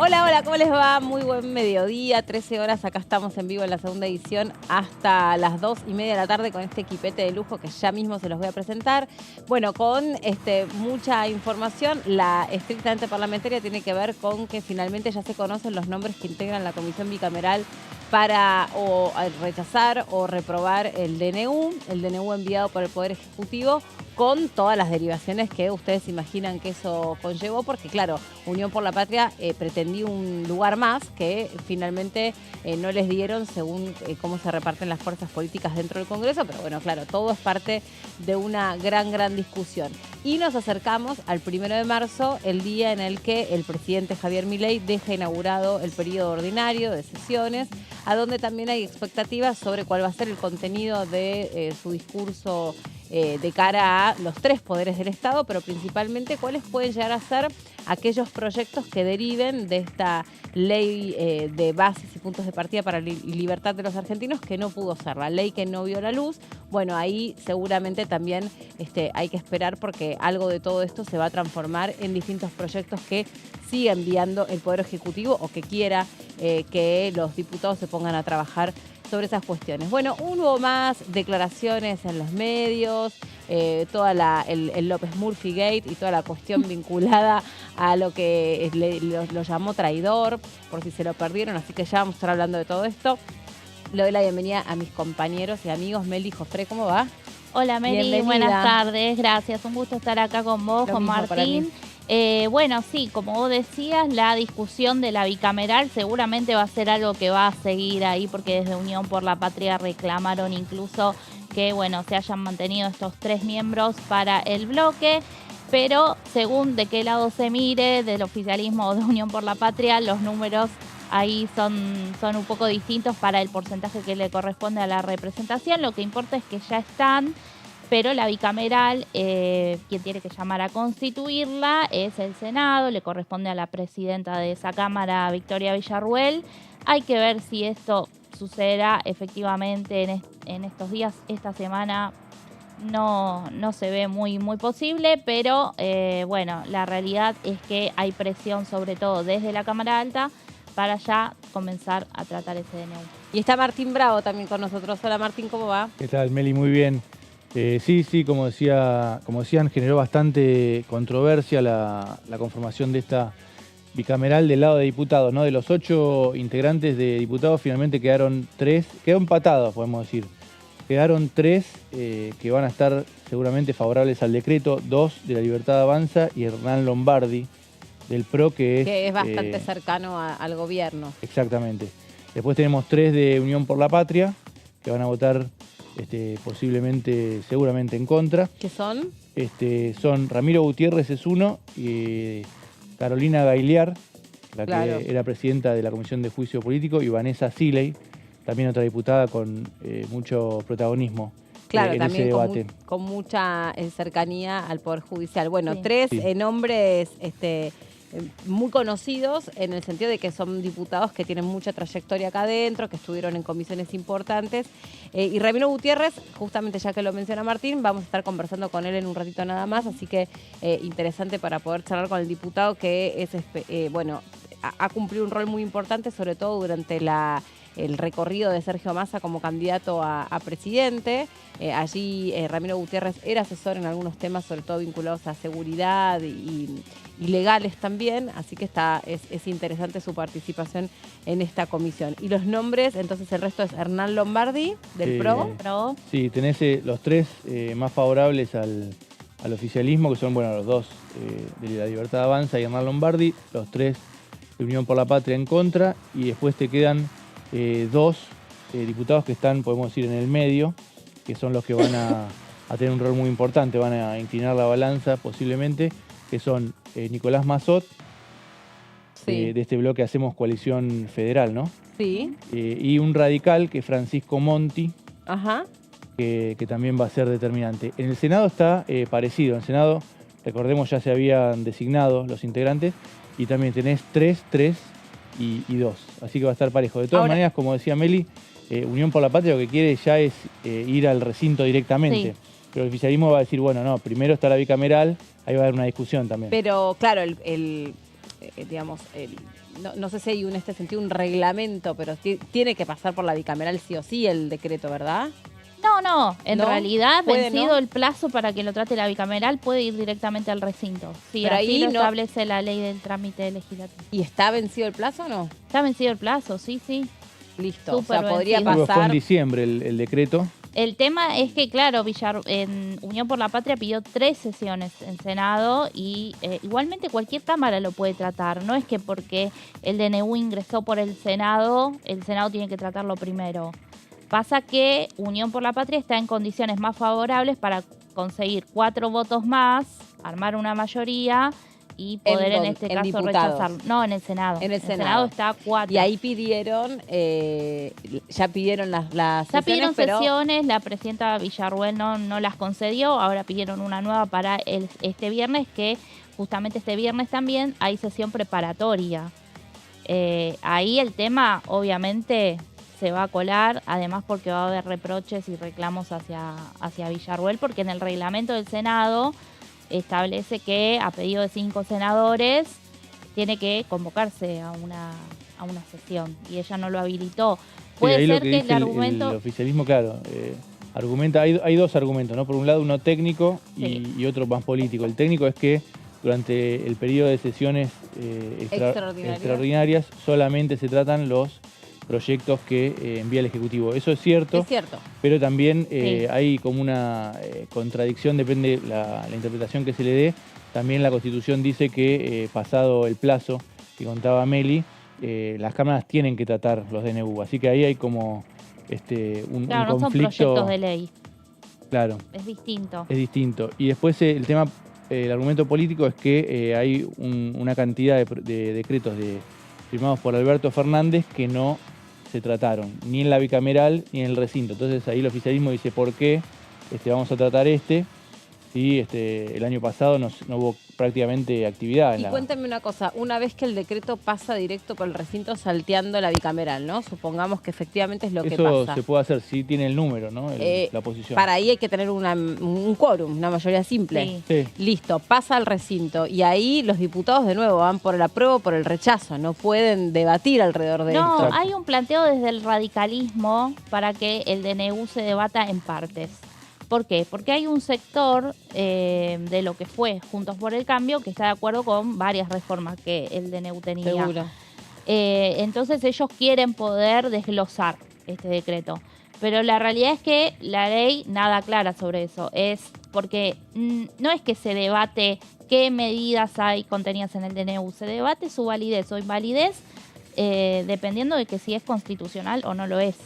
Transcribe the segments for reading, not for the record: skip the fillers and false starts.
Hola, hola, ¿cómo les va? Muy buen mediodía, 13 horas, acá estamos en vivo en la segunda edición hasta las 2:30 de la tarde con este equipete de lujo que ya mismo se los voy a presentar. Bueno, con mucha información, la estrictamente parlamentaria tiene que ver con que finalmente ya se conocen los nombres que integran la comisión bicameral para rechazar o reprobar el DNU enviado por el Poder Ejecutivo, con todas las derivaciones que ustedes imaginan que eso conllevó, porque claro, Unión por la Patria pretendía un lugar más que finalmente no les dieron según cómo se reparten las fuerzas políticas dentro del Congreso, pero bueno, claro, todo es parte de una gran discusión. Y nos acercamos al 1 de marzo, el día en el que el presidente Javier Milei deja inaugurado el periodo ordinario de sesiones, a donde también hay expectativas sobre cuál va a ser el contenido de su discurso de cara a los tres poderes del Estado, pero principalmente cuáles pueden llegar a ser aquellos proyectos que deriven de esta ley de bases y puntos de partida para la libertad de los argentinos, que no pudo ser, la ley que no vio la luz. Bueno, ahí seguramente también hay que esperar, porque algo de todo esto se va a transformar en distintos proyectos que siga enviando el Poder Ejecutivo o que quiera que los diputados se pongan a trabajar sobre esas cuestiones. Bueno, hubo más declaraciones en los medios, toda el López Murphy Gate y toda la cuestión vinculada a lo que lo llamó traidor, por si se lo perdieron, así que ya vamos a estar hablando de todo esto. Le doy la bienvenida a mis compañeros y amigos. Meli, Jofre, ¿cómo va? Hola Meli, Bienvenida. buenas tardes, gracias, un gusto estar acá con vos, con Martín. Bueno, sí, como vos decías, la discusión de la bicameral seguramente va a ser algo que va a seguir ahí, porque desde Unión por la Patria reclamaron incluso que, bueno, se hayan mantenido estos 3 miembros para el bloque, pero según de qué lado se mire, del oficialismo o de Unión por la Patria, los números ahí son un poco distintos para el porcentaje que le corresponde a la representación. Lo que importa es que ya están, pero la bicameral, quien tiene que llamar a constituirla es el Senado, le corresponde a la presidenta de esa Cámara, Victoria Villarruel. Hay que ver si esto sucederá efectivamente en estos días. Esta semana no se ve muy posible, pero bueno, la realidad es que hay presión, sobre todo desde la Cámara Alta, para ya comenzar a tratar ese DNU. Y está Martín Bravo también con nosotros. Hola Martín, ¿cómo va? ¿Qué tal, Meli? Muy bien. Sí, como decían, generó bastante controversia la conformación de esta bicameral del lado de diputados, ¿no? De los 8 integrantes de diputados, finalmente quedaron 3, quedó empatados, podemos decir. Quedaron 3 que van a estar seguramente favorables al decreto, 2 de la Libertad Avanza y Hernán Lombardi del PRO, que es bastante cercano al gobierno. Exactamente. Después tenemos 3 de Unión por la Patria, que van a votar seguramente en contra. ¿Qué son? Son Ramiro Gutiérrez es uno y Carolina Gailear, la que era presidenta de la Comisión de Juicio Político, y Vanessa Siley, también otra diputada con mucho protagonismo. Claro, en también ese debate. con mucha cercanía al Poder Judicial. Bueno, Sí. 3 nombres muy conocidos en el sentido de que son diputados que tienen mucha trayectoria acá adentro, que estuvieron en comisiones importantes. Y Ramiro Gutiérrez, justamente ya que lo menciona Martín, vamos a estar conversando con él en un ratito nada más, así que interesante para poder charlar con el diputado que ha cumplido un rol muy importante, sobre todo durante el recorrido de Sergio Massa como candidato a presidente. Allí Ramiro Gutiérrez era asesor en algunos temas, sobre todo vinculados a seguridad y legales también, así que es interesante su participación en esta comisión. Y los nombres, entonces el resto es Hernán Lombardi, del PRO. Sí, tenés los 3 más favorables al oficialismo, que son los 2 de la Libertad Avanza y Hernán Lombardi, los 3 de Unión por la Patria en contra, y después te quedan 2 diputados que están, podemos decir, en el medio, que son los que van a tener un rol muy importante, van a inclinar la balanza posiblemente, que son Nicolás Mazzot, Sí. de este bloque Hacemos Coalición Federal, ¿no? Sí. Y un radical, que es Francisco Monti, Ajá. que también va a ser determinante. En el Senado está parecido. En el Senado, recordemos, ya se habían designado los integrantes, y también tenés 3 y 2. Así que va a estar parejo. De todas maneras, como decía Meli, Unión por la Patria lo que quiere ya es ir al recinto directamente. Sí. Pero el oficialismo va a decir, bueno, no, primero está la bicameral, ahí va a haber una discusión también. Pero claro, digamos, no sé si hay en este sentido un reglamento, pero tiene que pasar por la bicameral sí o sí el decreto, ¿verdad? No, en ¿No? realidad, ¿Puede, vencido no? el plazo para que lo trate la bicameral, puede ir directamente al recinto. Sí, Pero así ahí lo no- establece la ley del trámite legislativo. ¿Y está vencido el plazo o no? Está vencido el plazo, sí. Listo, Súper o sea, podría vencido. Fue en pasar. diciembre el decreto. El tema es que, claro, en Unión por la Patria pidió 3 sesiones en Senado y igualmente cualquier Cámara lo puede tratar. No es que porque el DNU ingresó por el Senado tiene que tratarlo primero. Pasa que Unión por la Patria está en condiciones más favorables para conseguir 4 votos más, armar una mayoría y poder en este en caso diputados. rechazarlo. No, en el Senado. En el Senado está a 4. Y ahí pidieron, ya pidieron las Ya sesiones, pidieron pero sesiones, la presidenta Villarruel no las concedió, ahora pidieron una nueva para este viernes, que justamente este viernes también hay sesión preparatoria. Ahí el tema obviamente se va a colar, además porque va a haber reproches y reclamos hacia Villarruel, porque en el reglamento del Senado establece que a pedido de 5 senadores tiene que convocarse a una sesión y ella no lo habilitó. Puede ahí ser lo que que dice el argumento... el oficialismo, claro, argumenta, hay dos argumentos, ¿no? Por un lado uno técnico y otro más político. El técnico es que durante el periodo de sesiones extraordinarias solamente se tratan los proyectos que envía el Ejecutivo. Eso es cierto. es cierto. Pero también Sí. hay como una contradicción, depende la interpretación que se le dé. También la Constitución dice que pasado el plazo que contaba Meli, las cámaras tienen que tratar los DNU. Así que ahí hay como un Claro, no son conflicto. proyectos de ley, Claro, es distinto. es distinto. Y después el tema, el argumento político es que hay una cantidad de decretos firmados por Alberto Fernández que no se trataron, ni en la bicameral ni en el recinto. Entonces ahí el oficialismo dice, ¿por qué vamos a tratar si el año pasado no hubo prácticamente actividad? Y cuéntame una cosa, una vez que el decreto pasa directo por el recinto salteando la bicameral, ¿no? Supongamos que efectivamente es lo que Eso pasa. se puede hacer si tiene el número, ¿no? La oposición. Para ahí hay que tener un quórum, una mayoría simple. Sí. Sí. Listo, pasa al recinto y ahí los diputados de nuevo van por el apruebo o por el rechazo, no pueden debatir alrededor de No, esto. hay un planteo desde el radicalismo para que el DNU se debata en partes. ¿Por qué? Porque hay un sector de lo que fue Juntos por el Cambio que está de acuerdo con varias reformas que el DNU tenía. Seguro. Entonces ellos quieren poder desglosar este decreto. Pero la realidad es que la ley nada aclara sobre eso. Es porque no es que se debate qué medidas hay contenidas en el DNU, se debate su validez o invalidez dependiendo de que si es constitucional o no lo es.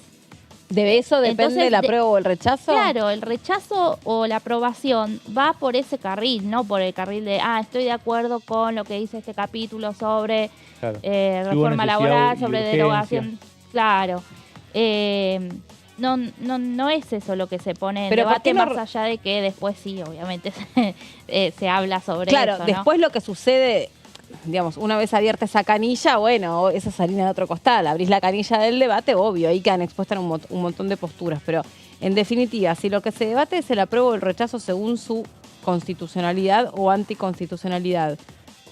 ¿De eso depende Entonces, el apruebo o el rechazo? Claro, el rechazo o la aprobación va por ese carril, no por el carril de, estoy de acuerdo con lo que dice este capítulo sobre Claro. reforma laboral, sobre derogación. Claro. No es eso lo que se pone en Pero debate, ¿por qué no más allá de que después sí, obviamente, se habla sobre Claro, eso, ¿no? después lo que sucede, digamos, una vez abierta esa canilla, bueno, esa es harina de otro costal. Abrís la canilla del debate, obvio, ahí quedan expuestas un montón de posturas. Pero, en definitiva, si lo que se debate es el apruebo o el rechazo según su constitucionalidad o anticonstitucionalidad,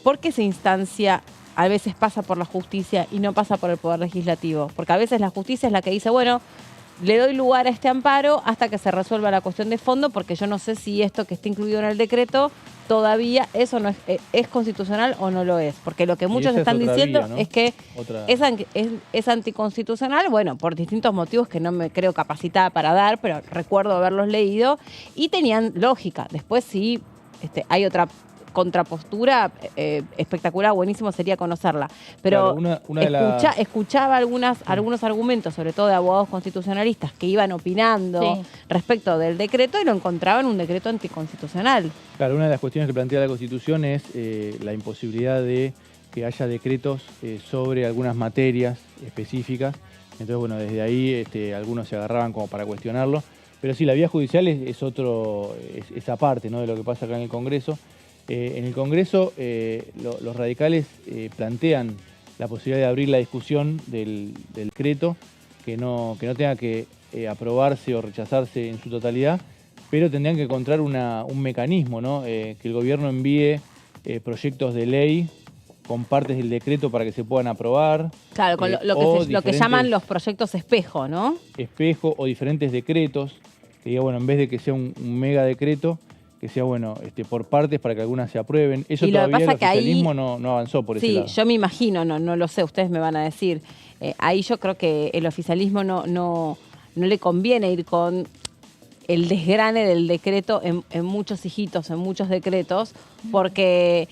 ¿por qué esa instancia a veces pasa por la justicia y no pasa por el Poder Legislativo? Porque a veces la justicia es la que dice, bueno, le doy lugar a este amparo hasta que se resuelva la cuestión de fondo, porque yo no sé si esto que está incluido en el decreto todavía eso no es constitucional o no lo es. Porque lo que muchos esa es están otra diciendo vía, ¿no? es que Otra- es anticonstitucional, bueno, por distintos motivos que no me creo capacitada para dar, pero recuerdo haberlos leído y tenían lógica. Después sí hay otra contrapostura espectacular, buenísimo sería conocerla. Pero Claro, una de las- escuchaba algunos argumentos, sobre todo de abogados constitucionalistas, que iban opinando Sí. respecto del decreto y lo encontraban un decreto anticonstitucional. Claro, una de las cuestiones que plantea la Constitución es la imposibilidad de que haya decretos sobre algunas materias específicas. Entonces, bueno, desde ahí algunos se agarraban como para cuestionarlo. Pero sí, la vía judicial es esa parte, ¿no?, de lo que pasa acá en el Congreso. En el Congreso los radicales plantean la posibilidad de abrir la discusión del decreto, que no tenga que aprobarse o rechazarse en su totalidad, pero tendrían que encontrar un mecanismo, ¿no? Que el gobierno envíe proyectos de ley con partes del decreto para que se puedan aprobar. Claro, con lo que llaman los proyectos espejo, ¿no? Espejo o diferentes decretos, que diga, bueno, en vez de que sea un mega decreto, que sea, bueno, por partes para que algunas se aprueben. Eso todavía el oficialismo no avanzó por ese lado. Sí, yo me imagino, no lo sé, ustedes me van a decir. Ahí yo creo que el oficialismo no le conviene ir con el desgrane del decreto en muchos hijitos, en muchos decretos, porque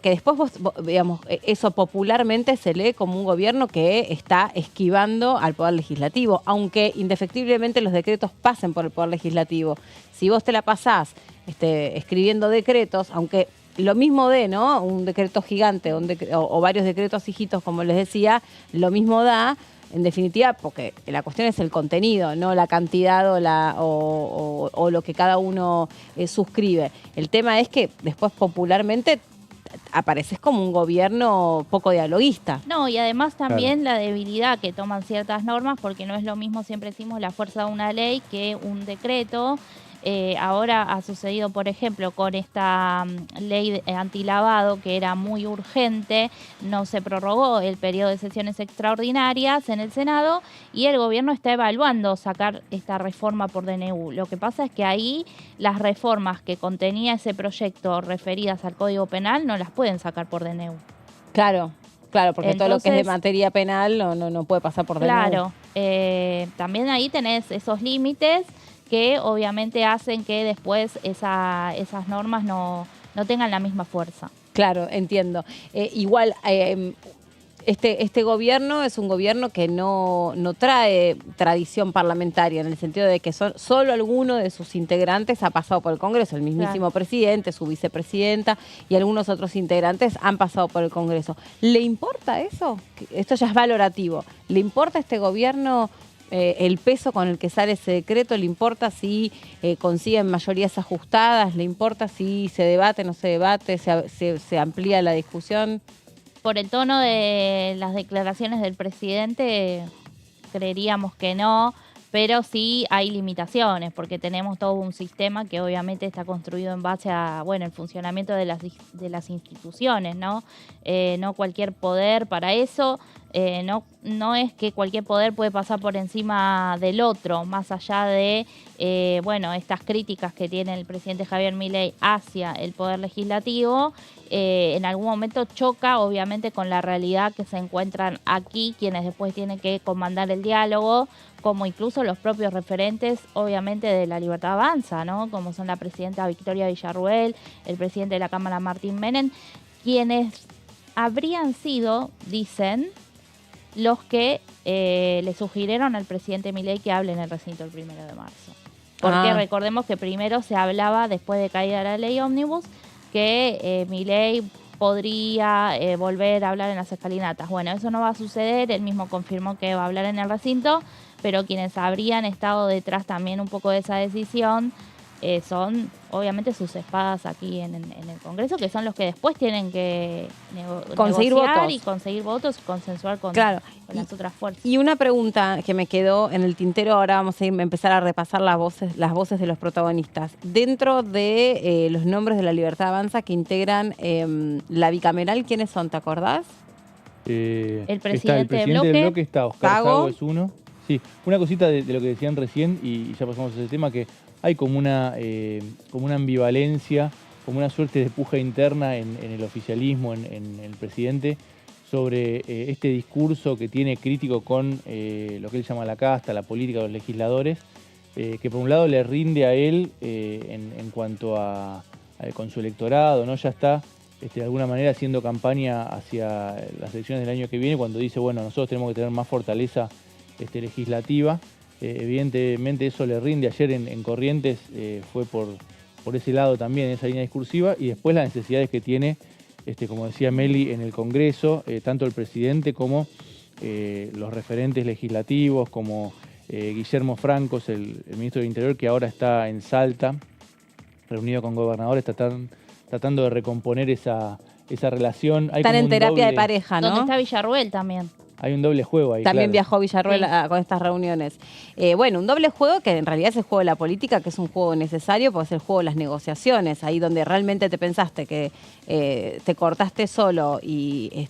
después digamos, eso popularmente se lee como un gobierno que está esquivando al Poder Legislativo, aunque indefectiblemente los decretos pasen por el Poder Legislativo. Si vos te la pasás escribiendo decretos, aunque lo mismo ¿no? Un decreto gigante o varios decretos hijitos, como les decía, lo mismo da. En definitiva, porque la cuestión es el contenido, no la cantidad o lo que cada uno suscribe. El tema es que después popularmente apareces como un gobierno poco dialoguista. No, y además también la debilidad que toman ciertas normas, porque no es lo mismo, siempre decimos, la fuerza de una ley que un decreto. Ahora ha sucedido, por ejemplo, con esta ley antilavado, que era muy urgente, no se prorrogó el periodo de sesiones extraordinarias en el Senado y el gobierno está evaluando sacar esta reforma por DNU. Lo que pasa es que ahí las reformas que contenía ese proyecto referidas al Código Penal no las pueden sacar por DNU. Claro, porque entonces, todo lo que es de materia penal no puede pasar por DNU. Claro, también ahí tenés esos límites que obviamente hacen que después esas normas no tengan la misma fuerza. Claro, entiendo. Igual, este gobierno es un gobierno que no trae tradición parlamentaria, en el sentido de que solo alguno de sus integrantes ha pasado por el Congreso, el mismísimo presidente, su vicepresidenta y algunos otros integrantes han pasado por el Congreso. ¿Le importa eso? Esto ya es valorativo. ¿Le importa a este gobierno el peso con el que sale ese decreto? ¿Le importa si consiguen mayorías ajustadas? ¿Le importa si se debate, no se debate, se amplía la discusión? Por el tono de las declaraciones del presidente, creeríamos que no, pero sí hay limitaciones, porque tenemos todo un sistema que obviamente está construido en base a, el funcionamiento de las instituciones, ¿no? No cualquier poder para eso, no es que cualquier poder puede pasar por encima del otro, más allá de, estas críticas que tiene el presidente Javier Milei hacia el Poder Legislativo. En algún momento choca, obviamente, con la realidad que se encuentran aquí, quienes después tienen que comandar el diálogo, como incluso los propios referentes, obviamente, de La Libertad Avanza, ¿no? Como son la presidenta Victoria Villarruel, el presidente de la Cámara Martín Menem, quienes habrían sido, dicen, los que le sugirieron al presidente Milei que hable en el recinto el 1 de marzo. Porque recordemos que primero se hablaba, después de caída la ley Ómnibus, que Milei podría volver a hablar en las escalinatas. Bueno, eso no va a suceder, él mismo confirmó que va a hablar en el recinto, pero quienes habrían estado detrás también un poco de esa decisión son obviamente sus espadas aquí en el Congreso, que son los que después tienen que conseguir votos y consensuar con las otras fuerzas. Y una pregunta que me quedó en el tintero, ahora vamos a empezar a repasar las voces de los protagonistas. Dentro de los nombres de La Libertad Avanza que integran la bicameral, ¿quiénes son? ¿Te acordás? El presidente del bloque está Oscar Sago, es uno. Sí, una cosita de lo que decían recién, y ya pasamos a ese tema, que hay como una ambivalencia, como una suerte de puja interna en el oficialismo, en el presidente, sobre este discurso que tiene crítico con lo que él llama la casta, la política de los legisladores, que por un lado le rinde a él en cuanto con su electorado, ¿no? Ya está de alguna manera haciendo campaña hacia las elecciones del año que viene, cuando dice, bueno, nosotros tenemos que tener más fortaleza legislativa. Evidentemente eso le rinde. Ayer en Corrientes fue por ese lado también, esa línea discursiva, y después las necesidades que tiene, como decía Meli, en el Congreso, tanto el presidente como los referentes legislativos, como Guillermo Francos, el ministro del Interior, que ahora está en Salta, reunido con gobernadores, tratando de recomponer esa relación. Están en terapia de pareja, ¿no? Donde está Villarruel también. hay un doble juego ahí. También claro. viajó Villarruel con estas reuniones. Bueno, un doble juego que en realidad es el juego de la política, que es un juego necesario, porque es el juego de las negociaciones, ahí donde realmente te pensaste que te cortaste solo y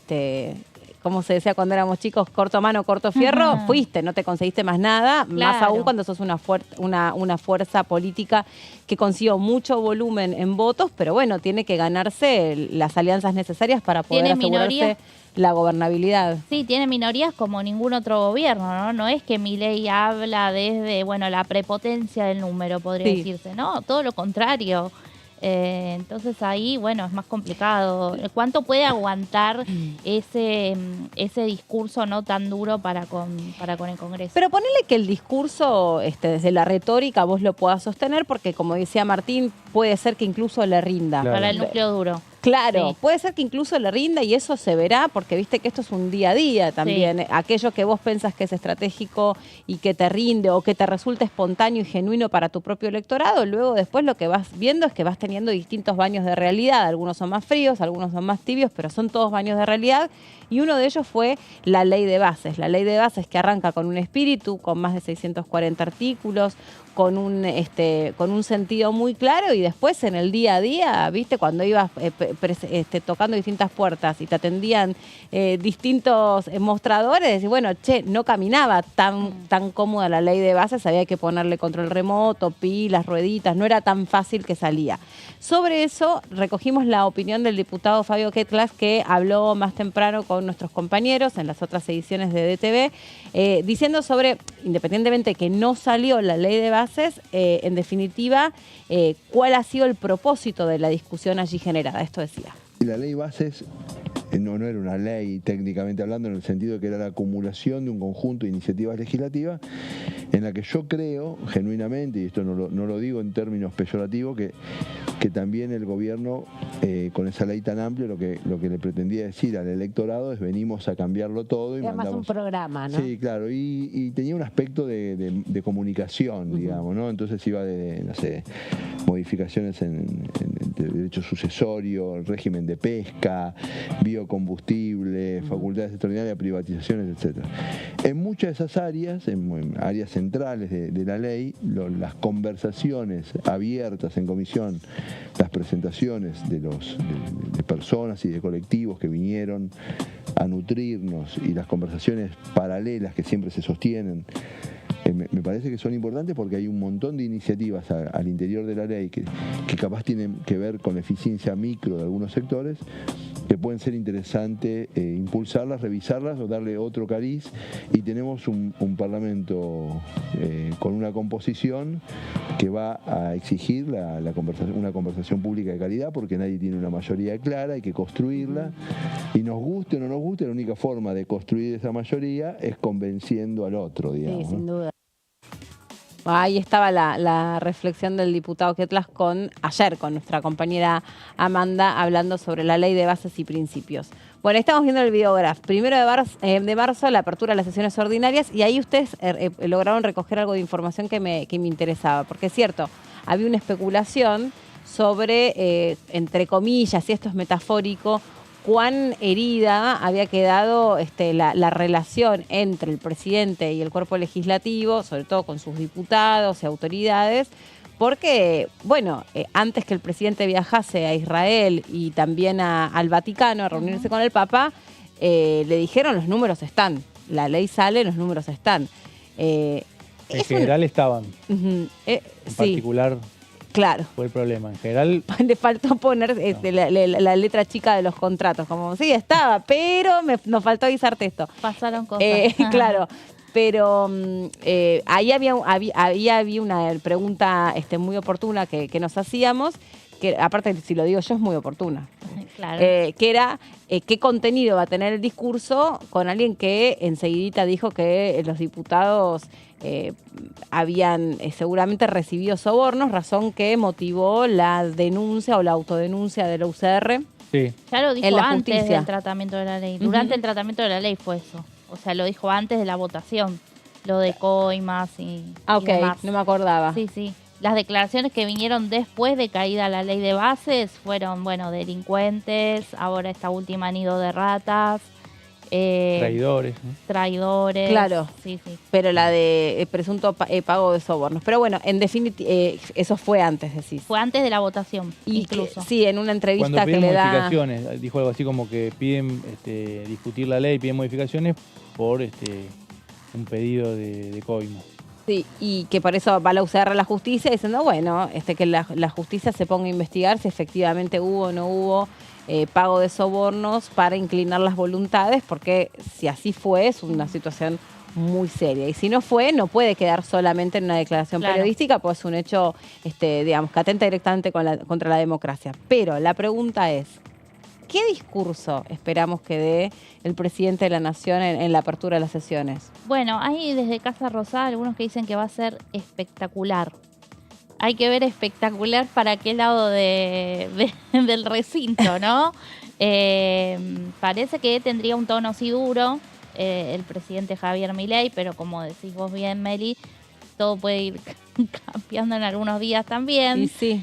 como se decía cuando éramos chicos, corto mano, corto fierro, fuiste, no te conseguiste más nada, más aún cuando sos una fuerza política que consiguió mucho volumen en votos, pero bueno, tiene que ganarse las alianzas necesarias para poder asegurarse la gobernabilidad. Sí, tiene minorías como ningún otro gobierno, ¿no? No es que Milei habla desde, bueno, la prepotencia del número, podría decirse, ¿no? Todo lo contrario. Entonces ahí, bueno, es más complicado. ¿Cuánto puede aguantar ese discurso no tan duro para con el Congreso? Pero ponele que el discurso, desde la retórica, vos lo puedas sostener, porque como decía Martín, puede ser que incluso le rinda. Para el núcleo duro. Claro, puede ser que incluso le rinda y eso se verá, porque viste que esto es un día a día también. Sí. Aquello que vos pensás que es estratégico y que te rinde o que te resulta espontáneo y genuino para tu propio electorado, luego después lo que vas viendo es que vas teniendo distintos baños de realidad. Algunos son más fríos, algunos son más tibios, pero son todos baños de realidad. Y uno de ellos fue la ley de bases. La ley de bases que arranca con un espíritu, con más de 640 artículos, con un sentido muy claro, y después en el día a día, viste, cuando ibas tocando distintas puertas y te atendían distintos mostradores, y bueno, no caminaba tan cómoda la ley de bases, había que ponerle control remoto, pilas, rueditas, no era tan fácil que salía. Sobre eso recogimos la opinión del diputado Fabio Ketlas, que habló más temprano con nuestros compañeros en las otras ediciones de DTV, diciendo sobre, independientemente que no salió la ley de bases, en definitiva, cuál ha sido el propósito de la discusión allí generada. Esto decía. La ley bases no era una ley técnicamente hablando, en el sentido de que era la acumulación de un conjunto de iniciativas legislativas en la que yo creo genuinamente, y esto no lo digo en términos peyorativos, que también el gobierno, con esa ley tan amplia, lo que le pretendía decir al electorado es: venimos a cambiarlo todo. Y mandamos un programa, ¿no? Sí, claro, y tenía un aspecto de comunicación, digamos, ¿no? Entonces iba de, no sé, modificaciones en derecho sucesorio, el régimen de pesca, biocombustible, facultades extraordinarias, privatizaciones, etc. En muchas de esas áreas, en áreas centrales de la ley, las conversaciones abiertas en comisión, las presentaciones de personas y de colectivos que vinieron a nutrirnos, y las conversaciones paralelas que siempre se sostienen, me parece que son importantes, porque hay un montón de iniciativas al interior de la ley que capaz tienen que ver con la eficiencia micro de algunos sectores, que pueden ser interesantes impulsarlas, revisarlas o darle otro cariz. Y tenemos un Parlamento con una composición que va a exigir una conversación pública de calidad, porque nadie tiene una mayoría clara, hay que construirla, y nos guste o no nos guste, la única forma de construir esa mayoría es convenciendo al otro, digamos. Sí, sin duda. Ahí estaba la reflexión del diputado Ketlas ayer con nuestra compañera Amanda, hablando sobre la ley de bases y principios. Bueno, estamos viendo el videógrafo. 1 de marzo, la apertura de las sesiones ordinarias, y ahí ustedes lograron recoger algo de información que me interesaba, porque es cierto, había una especulación sobre, entre comillas, y esto es metafórico, cuán herida había quedado la relación entre el presidente y el cuerpo legislativo, sobre todo con sus diputados y autoridades, porque, bueno, antes que el presidente viajase a Israel y también al Vaticano a reunirse con el Papa, le dijeron: los números están, la ley sale, los números están. En general estaban, en particular... Claro. Fue el problema. En general... Le faltó poner la letra chica de los contratos. Como, sí, estaba, pero nos faltó avisarte esto. Pasaron cosas. Claro. Pero ahí había una pregunta muy oportuna que nos hacíamos, que aparte, si lo digo yo, es muy oportuna. Claro. Que era qué contenido va a tener el discurso con alguien que enseguidita dijo que los diputados habían seguramente recibido sobornos, razón que motivó la denuncia o la autodenuncia de la UCR. Sí. Ya lo dijo en la antes justicia. del tratamiento de la ley. Durante el tratamiento de la ley fue eso. O sea, lo dijo antes de la votación. Lo de coimas y Ok, demás. no me acordaba. Sí, sí. Las declaraciones que vinieron después de caída la ley de bases fueron, bueno, delincuentes, ahora esta última nido de ratas. Traidores, ¿no? Traidores. Claro. Sí, sí. Pero la de presunto pago de sobornos. Pero bueno, en definitiva, eso fue antes, decís. Fue antes de la votación, Y incluso. sí, en una Cuando entrevista que piden le da... modificaciones, dijo algo así como que piden discutir la ley, piden modificaciones por un pedido de coimo. Sí, y que por eso va la UCR a la justicia diciendo, bueno, que la justicia se ponga a investigar si efectivamente hubo o no hubo pago de sobornos para inclinar las voluntades, porque si así fue, es una situación muy seria. Y si no fue, no puede quedar solamente en una declaración periodística, pues es un hecho, digamos, que atenta directamente contra la democracia. Pero la pregunta es, ¿qué discurso esperamos que dé el presidente de la Nación en la apertura de las sesiones? Bueno, hay desde Casa Rosada algunos que dicen que va a ser espectacular. Hay que ver espectacular para qué lado del recinto, ¿no? Parece que tendría un tono así duro el presidente Javier Milei, pero como decís vos bien, Meli, todo puede ir cambiando en algunos días también. Y sí.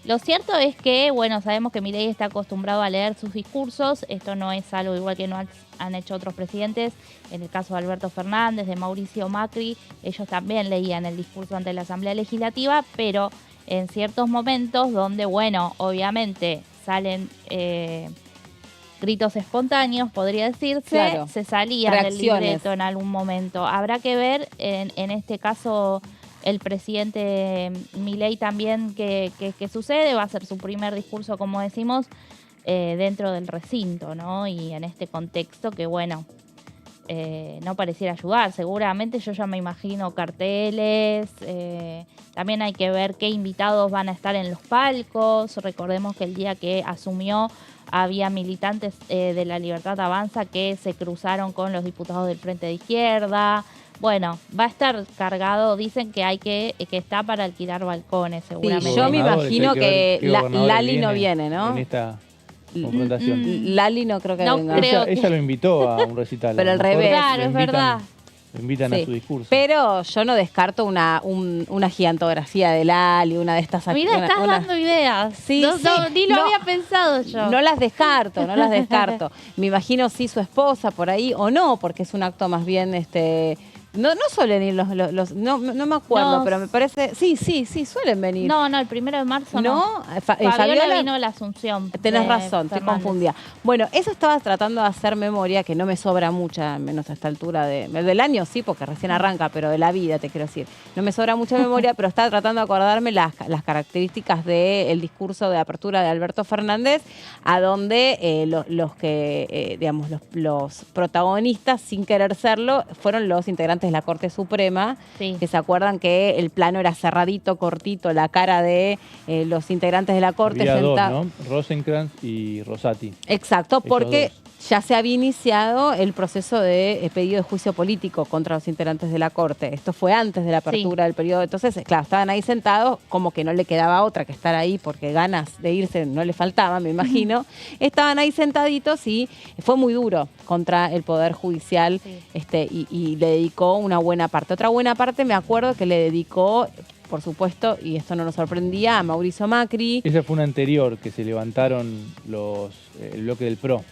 Lo cierto es que, bueno, sabemos que Milei está acostumbrado a leer sus discursos. Esto no es algo igual que no han hecho otros presidentes. En el caso de Alberto Fernández, de Mauricio Macri, ellos también leían el discurso ante la Asamblea Legislativa, pero en ciertos momentos donde, bueno, obviamente salen gritos espontáneos, podría decirse, Claro. se salía del libreto en algún momento. Habrá que ver en este caso el presidente Milei también qué sucede. Va a ser su primer discurso, como decimos, dentro del recinto, ¿no? Y en este contexto que, bueno, no pareciera ayudar. Seguramente yo ya me imagino carteles. También hay que ver qué invitados van a estar en los palcos. Recordemos que el día que asumió había militantes de La Libertad Avanza que se cruzaron con los diputados del Frente de Izquierda. Bueno, va a estar cargado. Dicen que está para alquilar balcones, seguramente. Sí, yo me imagino que Lali no viene, ¿no? En esta confrontación. Lali no creo que venga. Ella lo invitó a un recital. Pero al revés. Claro, es verdad. Lo invitan a su discurso. Pero yo no descarto una gigantografía de Lali, una de estas... Mira, estás dando ideas. Sí, Ni lo había pensado yo. No las descarto, no las descarto. Me imagino sí su esposa por ahí o no, porque es un acto más bien... No suelen ir no me acuerdo, No. pero me parece... Sí, suelen venir. No, el 1 de marzo no. Fabiola vino a la Asunción. Tenés razón, estoy confundida. Bueno, eso estaba tratando de hacer memoria, que no me sobra mucha, menos a esta altura del año, sí, porque recién arranca, pero de la vida, te quiero decir. No me sobra mucha memoria, pero estaba tratando de acordarme las características del discurso de apertura de Alberto Fernández, a donde los protagonistas, sin querer serlo, fueron los integrantes de la Corte Suprema, que se acuerdan que el plano era cerradito, cortito, la cara de los integrantes de la Corte. Había dos, ¿no? Rosenkrantz y Rosati. Exacto, porque ya se había iniciado el proceso de pedido de juicio político contra los integrantes de la Corte. Esto fue antes de la apertura del periodo. Entonces, claro, estaban ahí sentados, como que no le quedaba otra que estar ahí, porque ganas de irse no le faltaban, me imagino. Estaban ahí sentaditos y fue muy duro contra el Poder Judicial, y le dedicó una buena parte. Otra buena parte, me acuerdo que le dedicó, por supuesto, y esto no nos sorprendía, a Mauricio Macri. Esa fue una anterior, que se levantaron el bloque del PRO.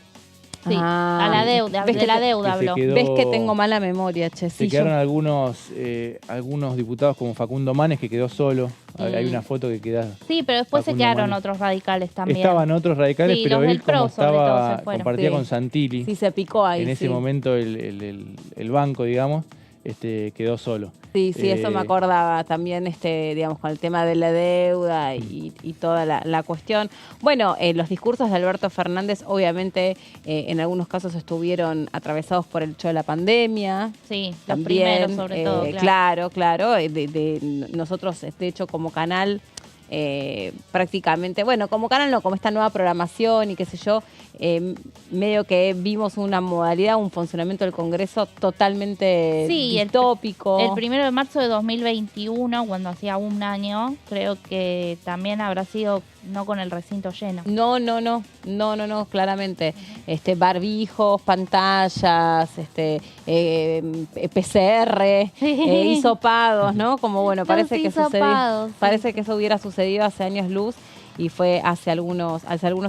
Sí, a la deuda, de la deuda habló. ¿Ves que tengo mala memoria, che? Se quedaron algunos diputados como Facundo Manes, que quedó solo. Hay una foto que queda... Sí, pero después Facundo se quedaron Manes. otros radicales también. Estaban otros radicales, pero él como estaba, compartía Sí. con Santilli. Sí, se picó ahí. En ese momento el banco, digamos, quedó solo. Sí, eso me acordaba también, digamos, con el tema de la deuda y toda la cuestión. Bueno, los discursos de Alberto Fernández, obviamente, en algunos casos estuvieron atravesados por el hecho de la pandemia. Sí, también, los primeros sobre todo. Claro. Nosotros, de hecho, como canal... prácticamente, bueno, como canal no, como esta nueva programación y qué sé yo, medio que vimos una modalidad, un funcionamiento del Congreso totalmente distópico. El 1 de marzo de 2021, cuando hacía un año, creo que también habrá sido no con el recinto lleno. No, claramente. Barbijos, pantallas, PCR, hisopados, ¿no? Como bueno, parece que eso hubiera sucedido hace años luz. y fue hace algunos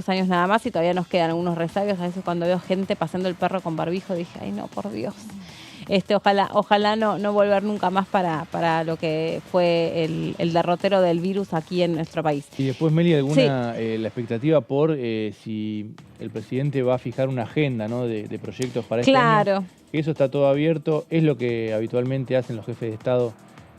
años nada más y todavía nos quedan algunos resabios. A veces cuando veo gente pasando el perro con barbijo dije, ay no, por Dios. Ojalá no volver nunca más para lo que fue el derrotero del virus aquí en nuestro país. Y después, Meli, la expectativa por si el presidente va a fijar una agenda, ¿no?, de proyectos para este año. Eso está todo abierto, es lo que habitualmente hacen los jefes de Estado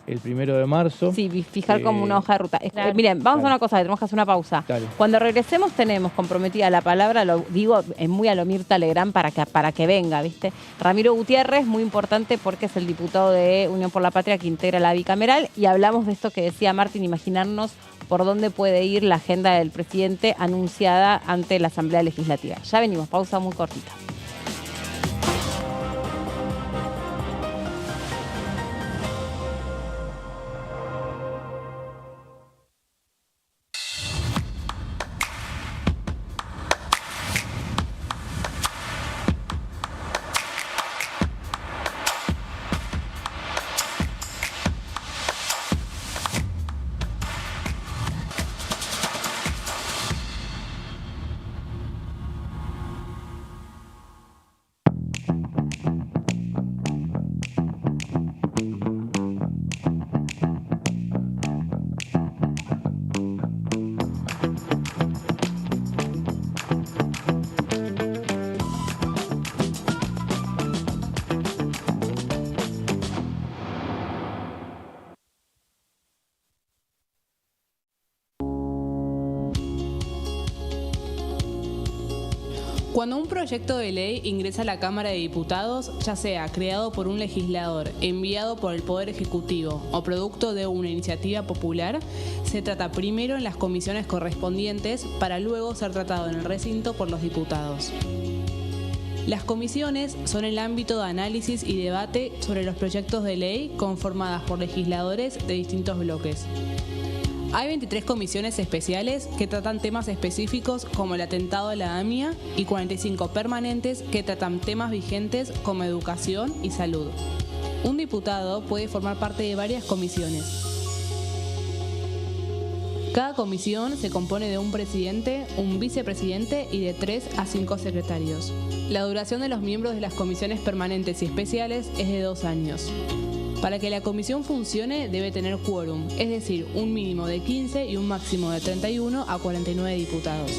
el 1 de marzo. Sí, fijar como una hoja de ruta. Claro. Miren, vamos a una cosa, tenemos que hacer una pausa. Dale. Cuando regresemos tenemos comprometida la palabra, lo digo muy a lo Mirta Legrand para que venga, ¿viste? Ramiro Gutiérrez, muy importante porque es el diputado de Unión por la Patria que integra la bicameral y hablamos de esto que decía Martín, imaginarnos por dónde puede ir la agenda del presidente anunciada ante la Asamblea Legislativa. Ya venimos, pausa muy cortita. Cuando un proyecto de ley ingresa a la Cámara de Diputados, ya sea creado por un legislador, enviado por el Poder Ejecutivo o producto de una iniciativa popular, se trata primero en las comisiones correspondientes para luego ser tratado en el recinto por los diputados. Las comisiones son el ámbito de análisis y debate sobre los proyectos de ley conformadas por legisladores de distintos bloques. Hay 23 comisiones especiales que tratan temas específicos como el atentado a la AMIA y 45 permanentes que tratan temas vigentes como educación y salud. Un diputado puede formar parte de varias comisiones. Cada comisión se compone de un presidente, un vicepresidente y de 3 a 5 secretarios. La duración de los miembros de las comisiones permanentes y especiales es de 2 años. Para que la comisión funcione debe tener quórum, es decir, un mínimo de 15 y un máximo de 31 a 49 diputados.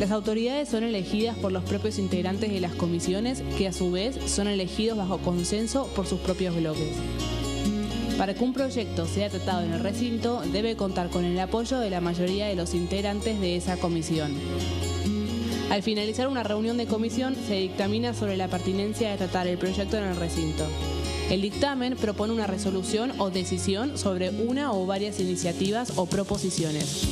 Las autoridades son elegidas por los propios integrantes de las comisiones, que a su vez son elegidos bajo consenso por sus propios bloques. Para que un proyecto sea tratado en el recinto, debe contar con el apoyo de la mayoría de los integrantes de esa comisión. Al finalizar una reunión de comisión, se dictamina sobre la pertinencia de tratar el proyecto en el recinto. El dictamen propone una resolución o decisión sobre una o varias iniciativas o proposiciones.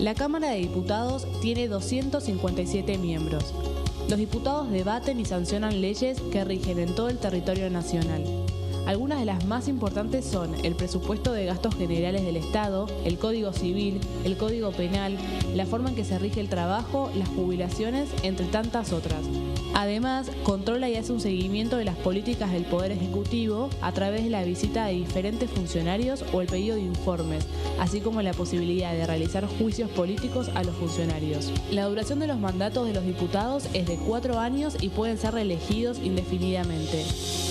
La Cámara de Diputados tiene 257 miembros. Los diputados debaten y sancionan leyes que rigen en todo el territorio nacional. Algunas de las más importantes son el presupuesto de gastos generales del Estado, el Código Civil, el Código Penal, la forma en que se rige el trabajo, las jubilaciones, entre tantas otras. Además, controla y hace un seguimiento de las políticas del Poder Ejecutivo a través de la visita de diferentes funcionarios o el pedido de informes, así como la posibilidad de realizar juicios políticos a los funcionarios. La duración de los mandatos de los diputados es de 4 años y pueden ser reelegidos indefinidamente.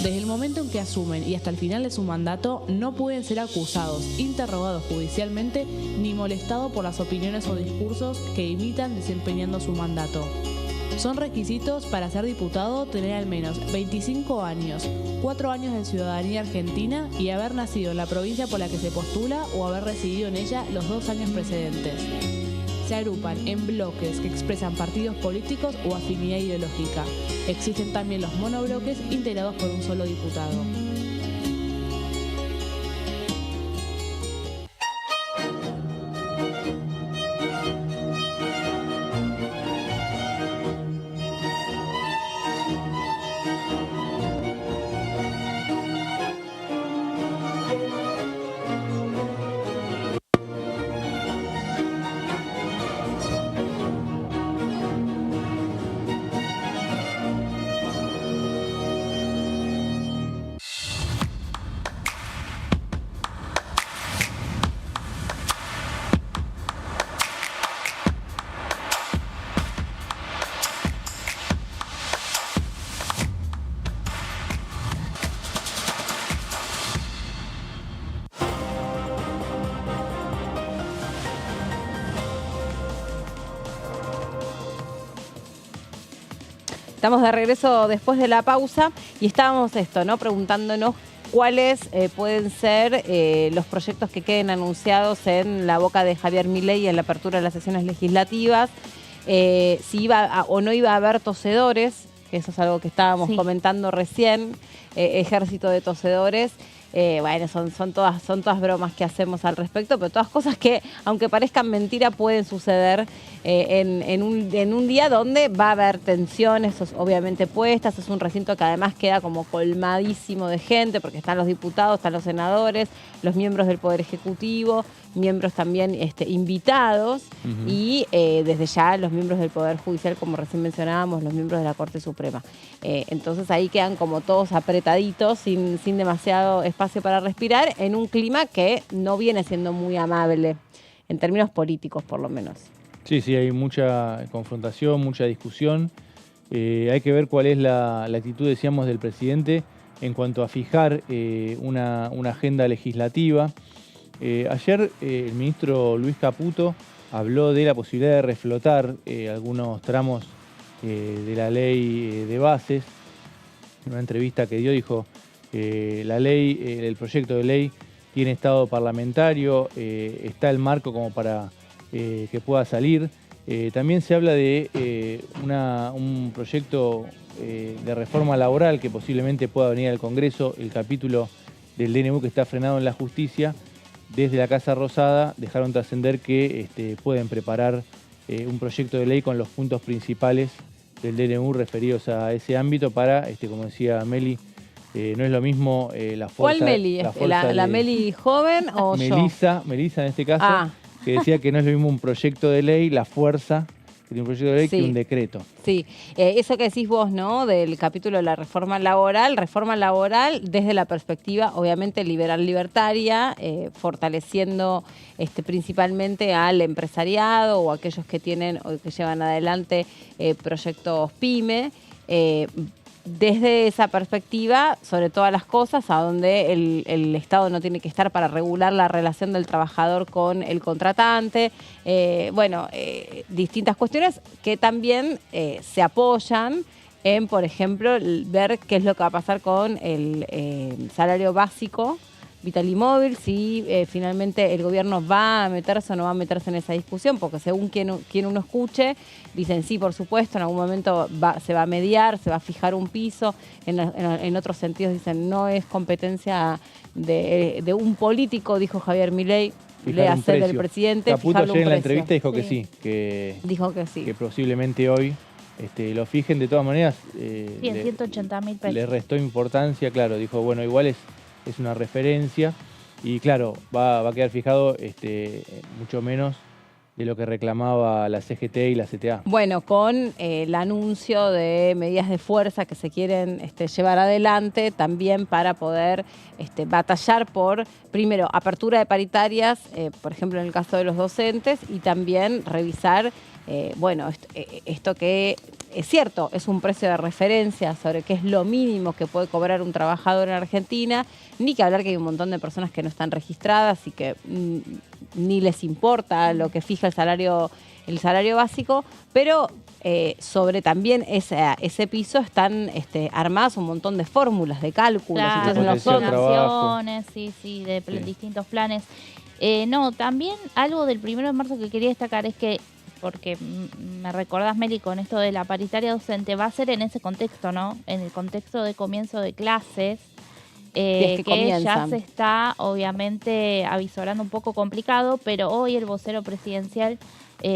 Desde el momento en que asumen y hasta el final de su mandato, no pueden ser acusados, interrogados judicialmente ni molestados por las opiniones o discursos que imitan desempeñando su mandato. Son requisitos para ser diputado tener al menos 25 años, 4 años de ciudadanía argentina y haber nacido en la provincia por la que se postula o haber residido en ella los 2 años precedentes. Se agrupan en bloques que expresan partidos políticos o afinidad ideológica. Existen también los monobloques integrados por un solo diputado. Estamos de regreso después de la pausa y estábamos preguntándonos cuáles pueden ser los proyectos que queden anunciados en la boca de Javier Milei en la apertura de las sesiones legislativas, si iba o no iba a haber tosedores, que eso es algo que estábamos comentando recién, ejército de tosedores. Bueno, son todas bromas que hacemos al respecto, pero todas cosas que, aunque parezcan mentira, pueden suceder en un día donde va a haber tensiones obviamente puestas. Es un recinto que además queda como colmadísimo de gente, porque están los diputados, están los senadores, los miembros del Poder Ejecutivo, miembros también invitados y desde ya los miembros del Poder Judicial, como recién mencionábamos, los miembros de la Corte Suprema. Entonces ahí quedan como todos apretaditos, sin demasiado espacio para respirar, en un clima que no viene siendo muy amable, en términos políticos por lo menos. Sí, hay mucha confrontación, mucha discusión. Hay que ver cuál es la actitud, decíamos, del presidente en cuanto a fijar una agenda legislativa. Ayer el ministro Luis Caputo habló de la posibilidad de reflotar algunos tramos de la ley de bases. En una entrevista que dio dijo la ley, el proyecto de ley tiene estado parlamentario, está el marco como para que pueda salir. También se habla de un proyecto de reforma laboral que posiblemente pueda venir al Congreso. El capítulo del DNU que está frenado en la justicia, desde la Casa Rosada dejaron trascender que pueden preparar un proyecto de ley con los puntos principales del DNU referidos a ese ámbito para, como decía Meli, no es lo mismo la fuerza... ¿Cuál Meli? ¿La Meli joven o Melissa en este caso, que decía que no es lo mismo un proyecto de ley, la fuerza que tiene un proyecto de ley, que un decreto. Sí, eso que decís vos, ¿no? Del capítulo de la reforma laboral desde la perspectiva, obviamente, liberal-libertaria, fortaleciendo principalmente al empresariado o aquellos que tienen o que llevan adelante proyectos PYME, desde esa perspectiva, sobre todas las cosas, a donde el Estado no tiene que estar para regular la relación del trabajador con el contratante. Distintas cuestiones que también se apoyan en, por ejemplo, ver qué es lo que va a pasar con el salario básico vital y móvil, si finalmente el gobierno va a meterse o no va a meterse en esa discusión, porque según quien uno escuche, dicen sí, por supuesto, en algún momento se va a mediar, se va a fijar un piso, en otros sentidos dicen no es competencia de un político, dijo Javier Milei, le hace del presidente. Caputo ayer en la entrevista dijo que sí, dijo que sí, que posiblemente hoy lo fijen. De todas maneras, en 180.000 pesos. Le restó importancia, claro, dijo, bueno, igual es una referencia y claro, va a quedar fijado mucho menos de lo que reclamaba la CGT y la CTA. Bueno, con el anuncio de medidas de fuerza que se quieren llevar adelante también para poder batallar por, primero, apertura de paritarias, por ejemplo, en el caso de los docentes, y también revisar, esto que es cierto, es un precio de referencia sobre qué es lo mínimo que puede cobrar un trabajador en Argentina, ni que hablar que hay un montón de personas que no están registradas y que ni les importa lo que fija el salario básico, pero sobre también ese piso están armadas un montón de fórmulas, de cálculos. Claro, Entonces donaciones, sí, de distintos planes. No, también algo del 1 de marzo que quería destacar es que, porque me recordás, Meli, con esto de la paritaria docente, va a ser en ese contexto, ¿no? En el contexto de comienzo de clases, que ya se está, obviamente, avisorando un poco complicado, pero hoy el vocero presidencial,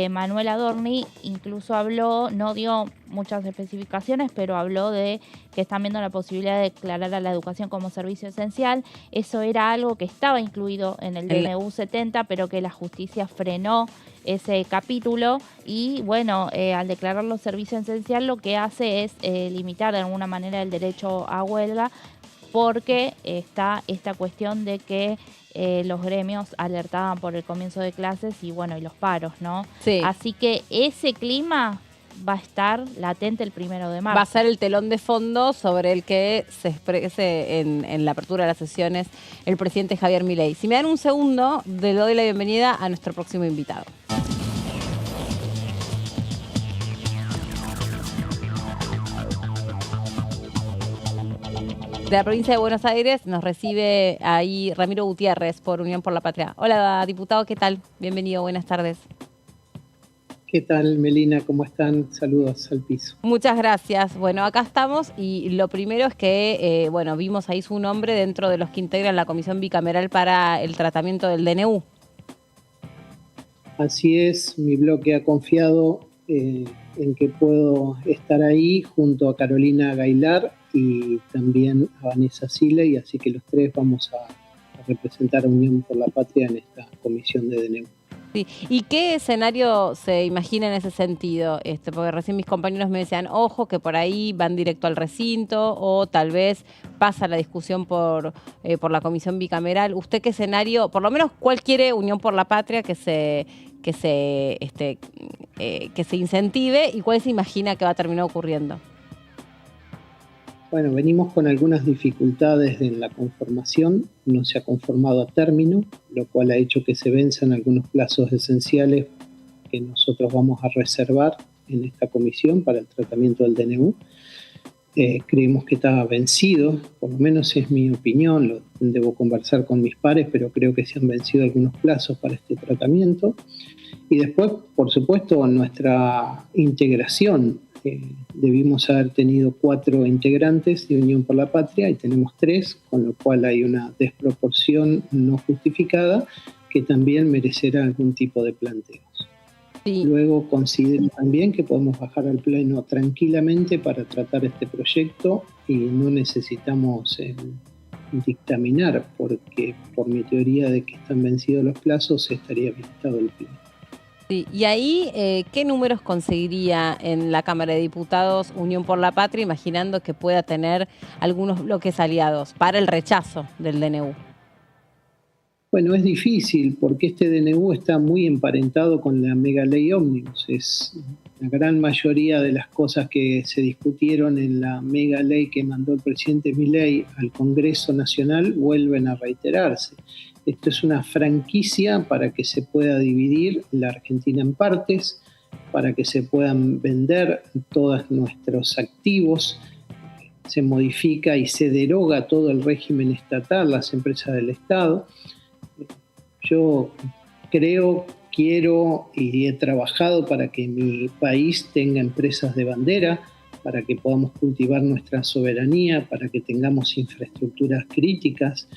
Manuel Adorni, incluso habló, no dio muchas especificaciones, pero habló de que están viendo la posibilidad de declarar a la educación como servicio esencial. Eso era algo que estaba incluido en el DNU 70, pero que la justicia frenó ese capítulo y, bueno, al declararlo servicio esencial lo que hace es limitar de alguna manera el derecho a huelga, porque está esta cuestión de que los gremios alertaban por el comienzo de clases y, bueno, y los paros, ¿no? Sí. Así que ese clima va a estar latente el 1 de marzo. Va a ser el telón de fondo sobre el que se exprese en la apertura de las sesiones el presidente Javier Milei. Si me dan un segundo, le doy la bienvenida a nuestro próximo invitado. De la provincia de Buenos Aires nos recibe ahí Ramiro Gutiérrez por Unión por la Patria. Hola, diputado, ¿qué tal? Bienvenido, buenas tardes. ¿Qué tal, Melina? ¿Cómo están? Saludos al piso. Muchas gracias. Bueno, acá estamos y lo primero es que, vimos ahí su nombre dentro de los que integran la Comisión Bicameral para el tratamiento del DNU. Así es, mi bloque ha confiado en que puedo estar ahí junto a Carolina Gailar y también a Vanessa Siley, así que los tres vamos a representar a Unión por la Patria en esta comisión de DNU. Sí. ¿Y qué escenario se imagina en ese sentido? Porque recién mis compañeros me decían, ojo, que por ahí van directo al recinto o tal vez pasa la discusión por la comisión bicameral. ¿Usted qué escenario, por lo menos cuál quiere Unión por la Patria que se incentive y cuál se imagina que va a terminar ocurriendo? Bueno, venimos con algunas dificultades en la conformación, no se ha conformado a término, lo cual ha hecho que se venzan algunos plazos esenciales que nosotros vamos a reservar en esta comisión para el tratamiento del DNU. Creemos que está vencido, por lo menos es mi opinión, lo debo conversar con mis pares, pero creo que se han vencido algunos plazos para este tratamiento. Y después, por supuesto, nuestra integración. Debimos haber tenido 4 integrantes de Unión por la Patria y tenemos 3, con lo cual hay una desproporción no justificada que también merecerá algún tipo de planteos. Sí. Luego considero también que podemos bajar al Pleno tranquilamente para tratar este proyecto y no necesitamos dictaminar, porque por mi teoría de que están vencidos los plazos estaría habilitado el Pleno. Sí, y ahí, ¿qué números conseguiría en la Cámara de Diputados Unión por la Patria, imaginando que pueda tener algunos bloques aliados para el rechazo del DNU? Bueno, es difícil porque este DNU está muy emparentado con la mega ley ómnibus. La gran mayoría de las cosas que se discutieron en la mega ley que mandó el presidente Milei al Congreso Nacional vuelven a reiterarse. Esto es una franquicia para que se pueda dividir la Argentina en partes, para que se puedan vender todos nuestros activos. Se modifica y se deroga todo el régimen estatal, las empresas del Estado. Yo creo, quiero y he trabajado para que mi país tenga empresas de bandera, para que podamos cultivar nuestra soberanía, para que tengamos infraestructuras críticas,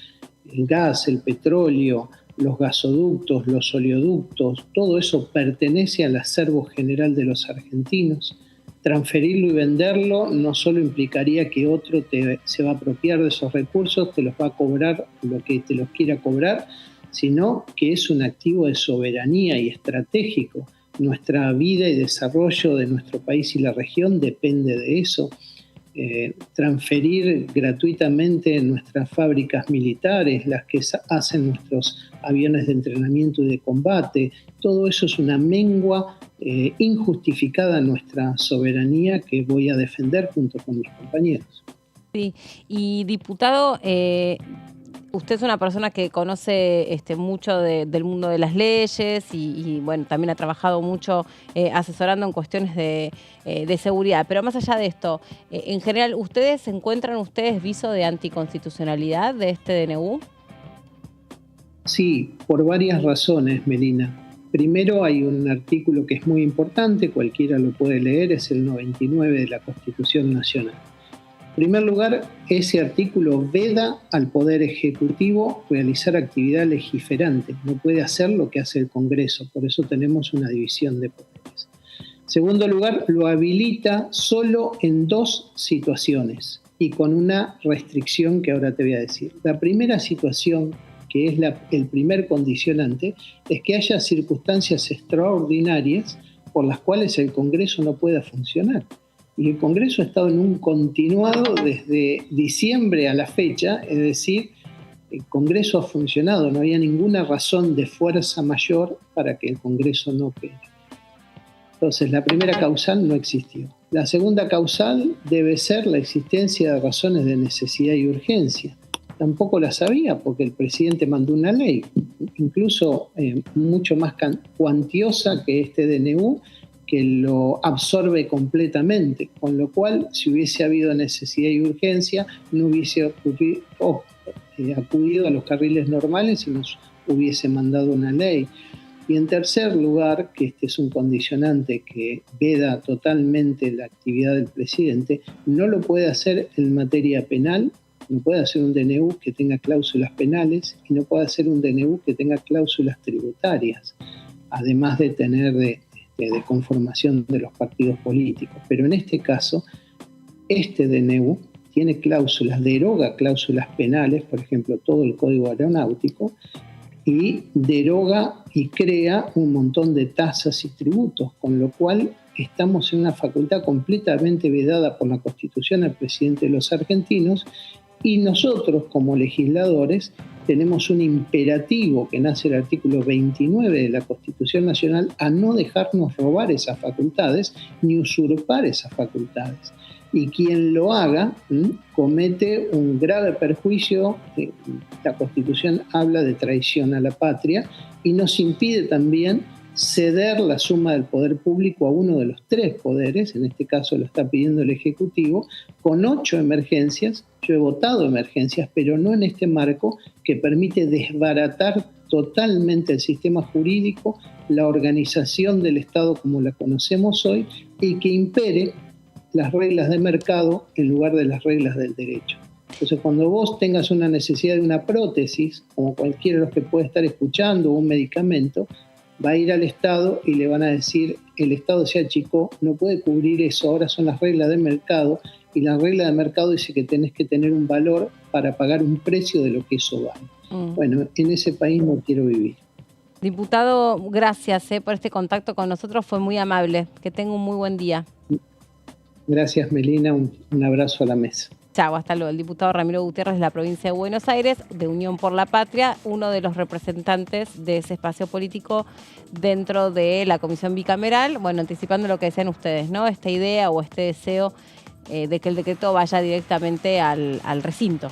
el gas, el petróleo, los gasoductos, los oleoductos, todo eso pertenece al acervo general de los argentinos. Transferirlo y venderlo no solo implicaría que otro se va a apropiar de esos recursos, te los va a cobrar lo que te los quiera cobrar, sino que es un activo de soberanía y estratégico. Nuestra vida y desarrollo de nuestro país y la región depende de eso. transferir gratuitamente nuestras fábricas militares, las que hacen nuestros aviones de entrenamiento y de combate. Todo eso es una mengua injustificada a nuestra soberanía que voy a defender junto con mis compañeros. Sí, y diputado, usted es una persona que conoce mucho del mundo de las leyes y bueno, también ha trabajado mucho asesorando en cuestiones de seguridad. Pero más allá de esto, en general, ¿encuentran ustedes viso de anticonstitucionalidad de este DNU? Sí, por varias razones, Melina. Primero, hay un artículo que es muy importante, cualquiera lo puede leer, es el 99 de la Constitución Nacional. En primer lugar, ese artículo veda al Poder Ejecutivo realizar actividad legiferante. No puede hacer lo que hace el Congreso, por eso tenemos una división de poderes. En segundo lugar, lo habilita solo en 2 situaciones y con una restricción que ahora te voy a decir. La primera situación, que es el primer condicionante, es que haya circunstancias extraordinarias por las cuales el Congreso no pueda funcionar. Y el Congreso ha estado en un continuado desde diciembre a la fecha, es decir, el Congreso ha funcionado, no había ninguna razón de fuerza mayor para que el Congreso no opere. Entonces, la primera causal no existió. La segunda causal debe ser la existencia de razones de necesidad y urgencia. Tampoco la sabía porque el presidente mandó una ley, incluso mucho más cuantiosa que este DNU, que lo absorbe completamente, con lo cual, si hubiese habido necesidad y urgencia, no hubiese acudido a los carriles normales y nos hubiese mandado una ley. Y en tercer lugar, que este es un condicionante que veda totalmente la actividad del presidente, no lo puede hacer en materia penal, no puede hacer un DNU que tenga cláusulas penales y no puede hacer un DNU que tenga cláusulas tributarias, además de tener de conformación de los partidos políticos. Pero en este caso, este DNU tiene cláusulas, deroga cláusulas penales, por ejemplo, todo el Código Aeronáutico, y deroga y crea un montón de tasas y tributos, con lo cual estamos en una facultad completamente vedada por la Constitución al presidente de los argentinos, y nosotros como legisladores tenemos un imperativo que nace del artículo 29 de la Constitución Nacional a no dejarnos robar esas facultades ni usurpar esas facultades. Y quien lo haga comete un grave perjuicio. La Constitución habla de traición a la patria y nos impide también ceder la suma del poder público a uno de los 3 poderes, en este caso lo está pidiendo el Ejecutivo, con 8 emergencias. Yo he votado emergencias, pero no en este marco que permite desbaratar totalmente el sistema jurídico, la organización del Estado como la conocemos hoy, y que impere las reglas de mercado en lugar de las reglas del derecho. Entonces, cuando vos tengas una necesidad de una prótesis, como cualquiera de los que puede estar escuchando, o un medicamento, va a ir al Estado y le van a decir, el Estado se achicó, no puede cubrir eso, ahora son las reglas del mercado, y la regla de mercado dice que tenés que tener un valor para pagar un precio de lo que eso vale. Bueno, en ese país no quiero vivir. Diputado, gracias por este contacto con nosotros, fue muy amable. Que tenga un muy buen día. Gracias, Melina, un abrazo a la mesa. Chau, hasta luego. El diputado Ramiro Gutiérrez de la provincia de Buenos Aires, de Unión por la Patria, uno de los representantes de ese espacio político dentro de la comisión bicameral. Bueno, anticipando lo que decían ustedes, ¿no? Esta idea o este deseo de que el decreto vaya directamente al recinto,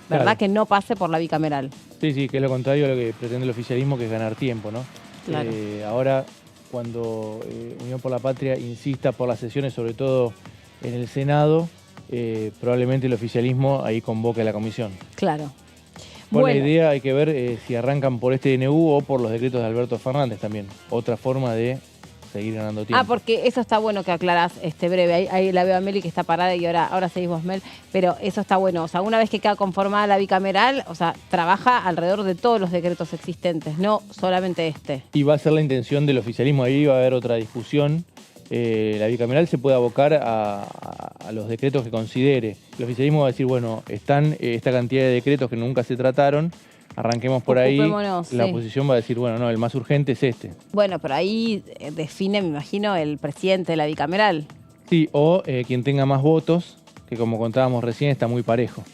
¿verdad? Claro. Que no pase por la bicameral. Sí, que es lo contrario a lo que pretende el oficialismo, que es ganar tiempo, ¿no? Claro. Ahora, cuando Unión por la Patria insista por las sesiones, sobre todo en el Senado, probablemente el oficialismo ahí convoque a la comisión. Claro. Bueno, la idea hay que ver si arrancan por este DNU o por los decretos de Alberto Fernández también. Otra forma de seguir ganando tiempo. Porque eso está bueno que aclarás breve. Ahí la veo a Meli que está parada y ahora seguimos, Mel. Pero eso está bueno. O sea, una vez que queda conformada la bicameral, o sea, trabaja alrededor de todos los decretos existentes, no solamente este. Y va a ser la intención del oficialismo. Ahí va a haber otra discusión. La bicameral se puede abocar a los decretos que considere. El oficialismo va a decir, bueno, están esta cantidad de decretos que nunca se trataron, arranquemos por ahí. La oposición va a decir, bueno, no, el más urgente es este. Bueno, pero ahí define, me imagino, el presidente de la bicameral. Sí, o quien tenga más votos, que como contábamos recién está muy parejo.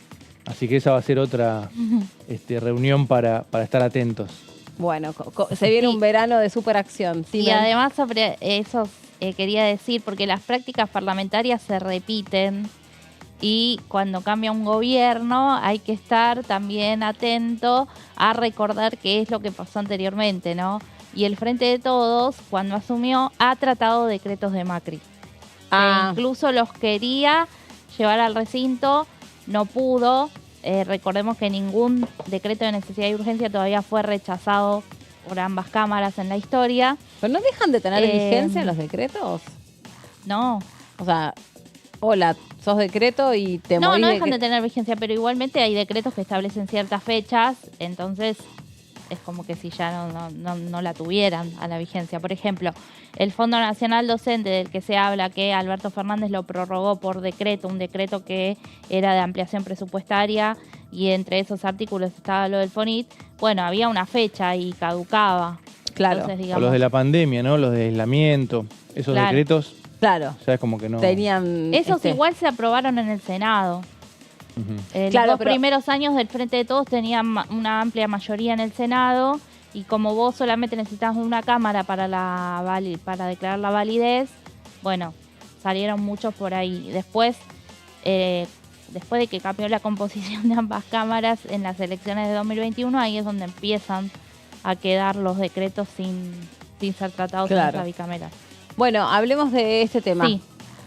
Así que esa va a ser otra reunión para estar atentos. Bueno, se viene un verano de superacción. ¿Sí, y además sobre eso quería decir, porque las prácticas parlamentarias se repiten y cuando cambia un gobierno hay que estar también atento a recordar qué es lo que pasó anteriormente, ¿no? Y el Frente de Todos, cuando asumió, ha tratado decretos de Macri. Incluso los quería llevar al recinto, no pudo. Recordemos que ningún decreto de necesidad y urgencia todavía fue rechazado por ambas cámaras en la historia. ¿Pero no dejan de tener vigencia los decretos? No. O sea, hola, sos decreto y te morís. No dejan de tener vigencia, pero igualmente hay decretos que establecen ciertas fechas, entonces es como que si ya no la tuvieran a la vigencia. Por ejemplo, el Fondo Nacional Docente, del que se habla que Alberto Fernández lo prorrogó por decreto, un decreto que era de ampliación presupuestaria y entre esos artículos estaba lo del FONIT, bueno, había una fecha y caducaba. Claro. Entonces, digamos, O los de la pandemia, ¿no? Los de aislamiento, esos decretos. Claro. Ya es como que no. Tenían. Esos igual se aprobaron en el Senado. Los dos primeros años del Frente de Todos tenían una amplia mayoría en el Senado y como vos solamente necesitabas una cámara para declarar la validez, bueno, salieron muchos por ahí. Después de que cambió la composición de ambas cámaras en las elecciones de 2021, ahí es donde empiezan a quedar los decretos sin ser tratados en esa bicameral. Bueno, hablemos de este tema. Sí.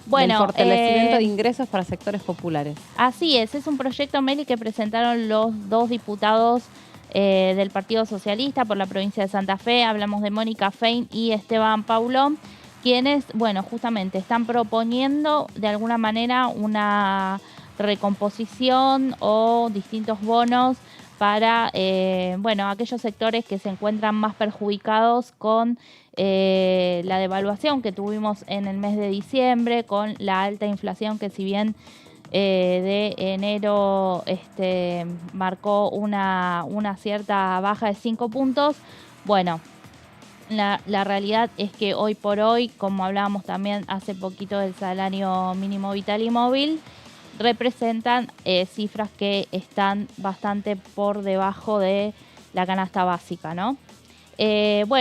Bueno, del fortalecimiento de ingresos para sectores populares. Así es un proyecto, Meli, que presentaron los dos diputados del Partido Socialista por la provincia de Santa Fe. Hablamos de Mónica Fein y Esteban Paulón, quienes, bueno, justamente están proponiendo de alguna manera una recomposición o distintos bonos para aquellos sectores que se encuentran más perjudicados con la devaluación que tuvimos en el mes de diciembre, con la alta inflación que si bien de enero marcó una cierta baja de 5 puntos, bueno, la realidad es que hoy por hoy, como hablábamos también hace poquito del salario mínimo vital y móvil, representan cifras que están bastante por debajo de la canasta básica, ¿no?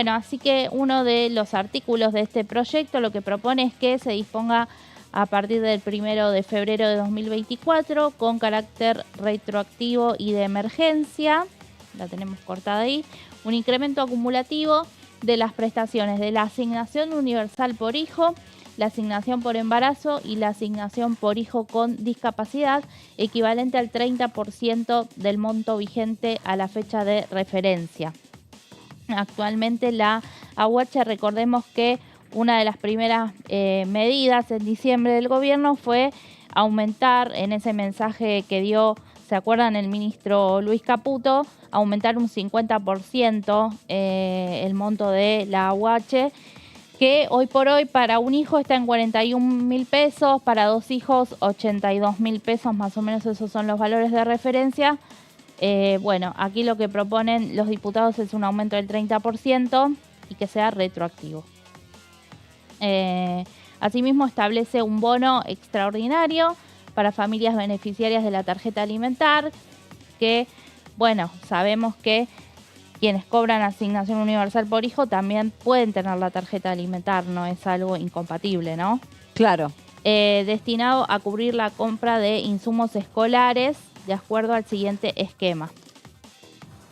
Así que uno de los artículos de este proyecto lo que propone es que se disponga a partir del 1 de febrero de 2024 con carácter retroactivo y de emergencia, la tenemos cortada ahí, un incremento acumulativo de las prestaciones de la asignación universal por hijo, la asignación por embarazo y la asignación por hijo con discapacidad, equivalente al 30% del monto vigente a la fecha de referencia. Actualmente la AUH, recordemos que una de las primeras medidas en diciembre del gobierno fue aumentar, en ese mensaje que dio, ¿se acuerdan?, el ministro Luis Caputo, aumentar un 50% el monto de la AUH, que hoy por hoy para un hijo está en 41.000 pesos, para 2 hijos 82.000 pesos, más o menos esos son los valores de referencia. Aquí lo que proponen los diputados es un aumento del 30% y que sea retroactivo. Asimismo, establece un bono extraordinario para familias beneficiarias de la tarjeta alimentar, que, sabemos que quienes cobran asignación universal por hijo también pueden tener la tarjeta alimentar, no es algo incompatible, ¿no? Claro. Destinado a cubrir la compra de insumos escolares de acuerdo al siguiente esquema.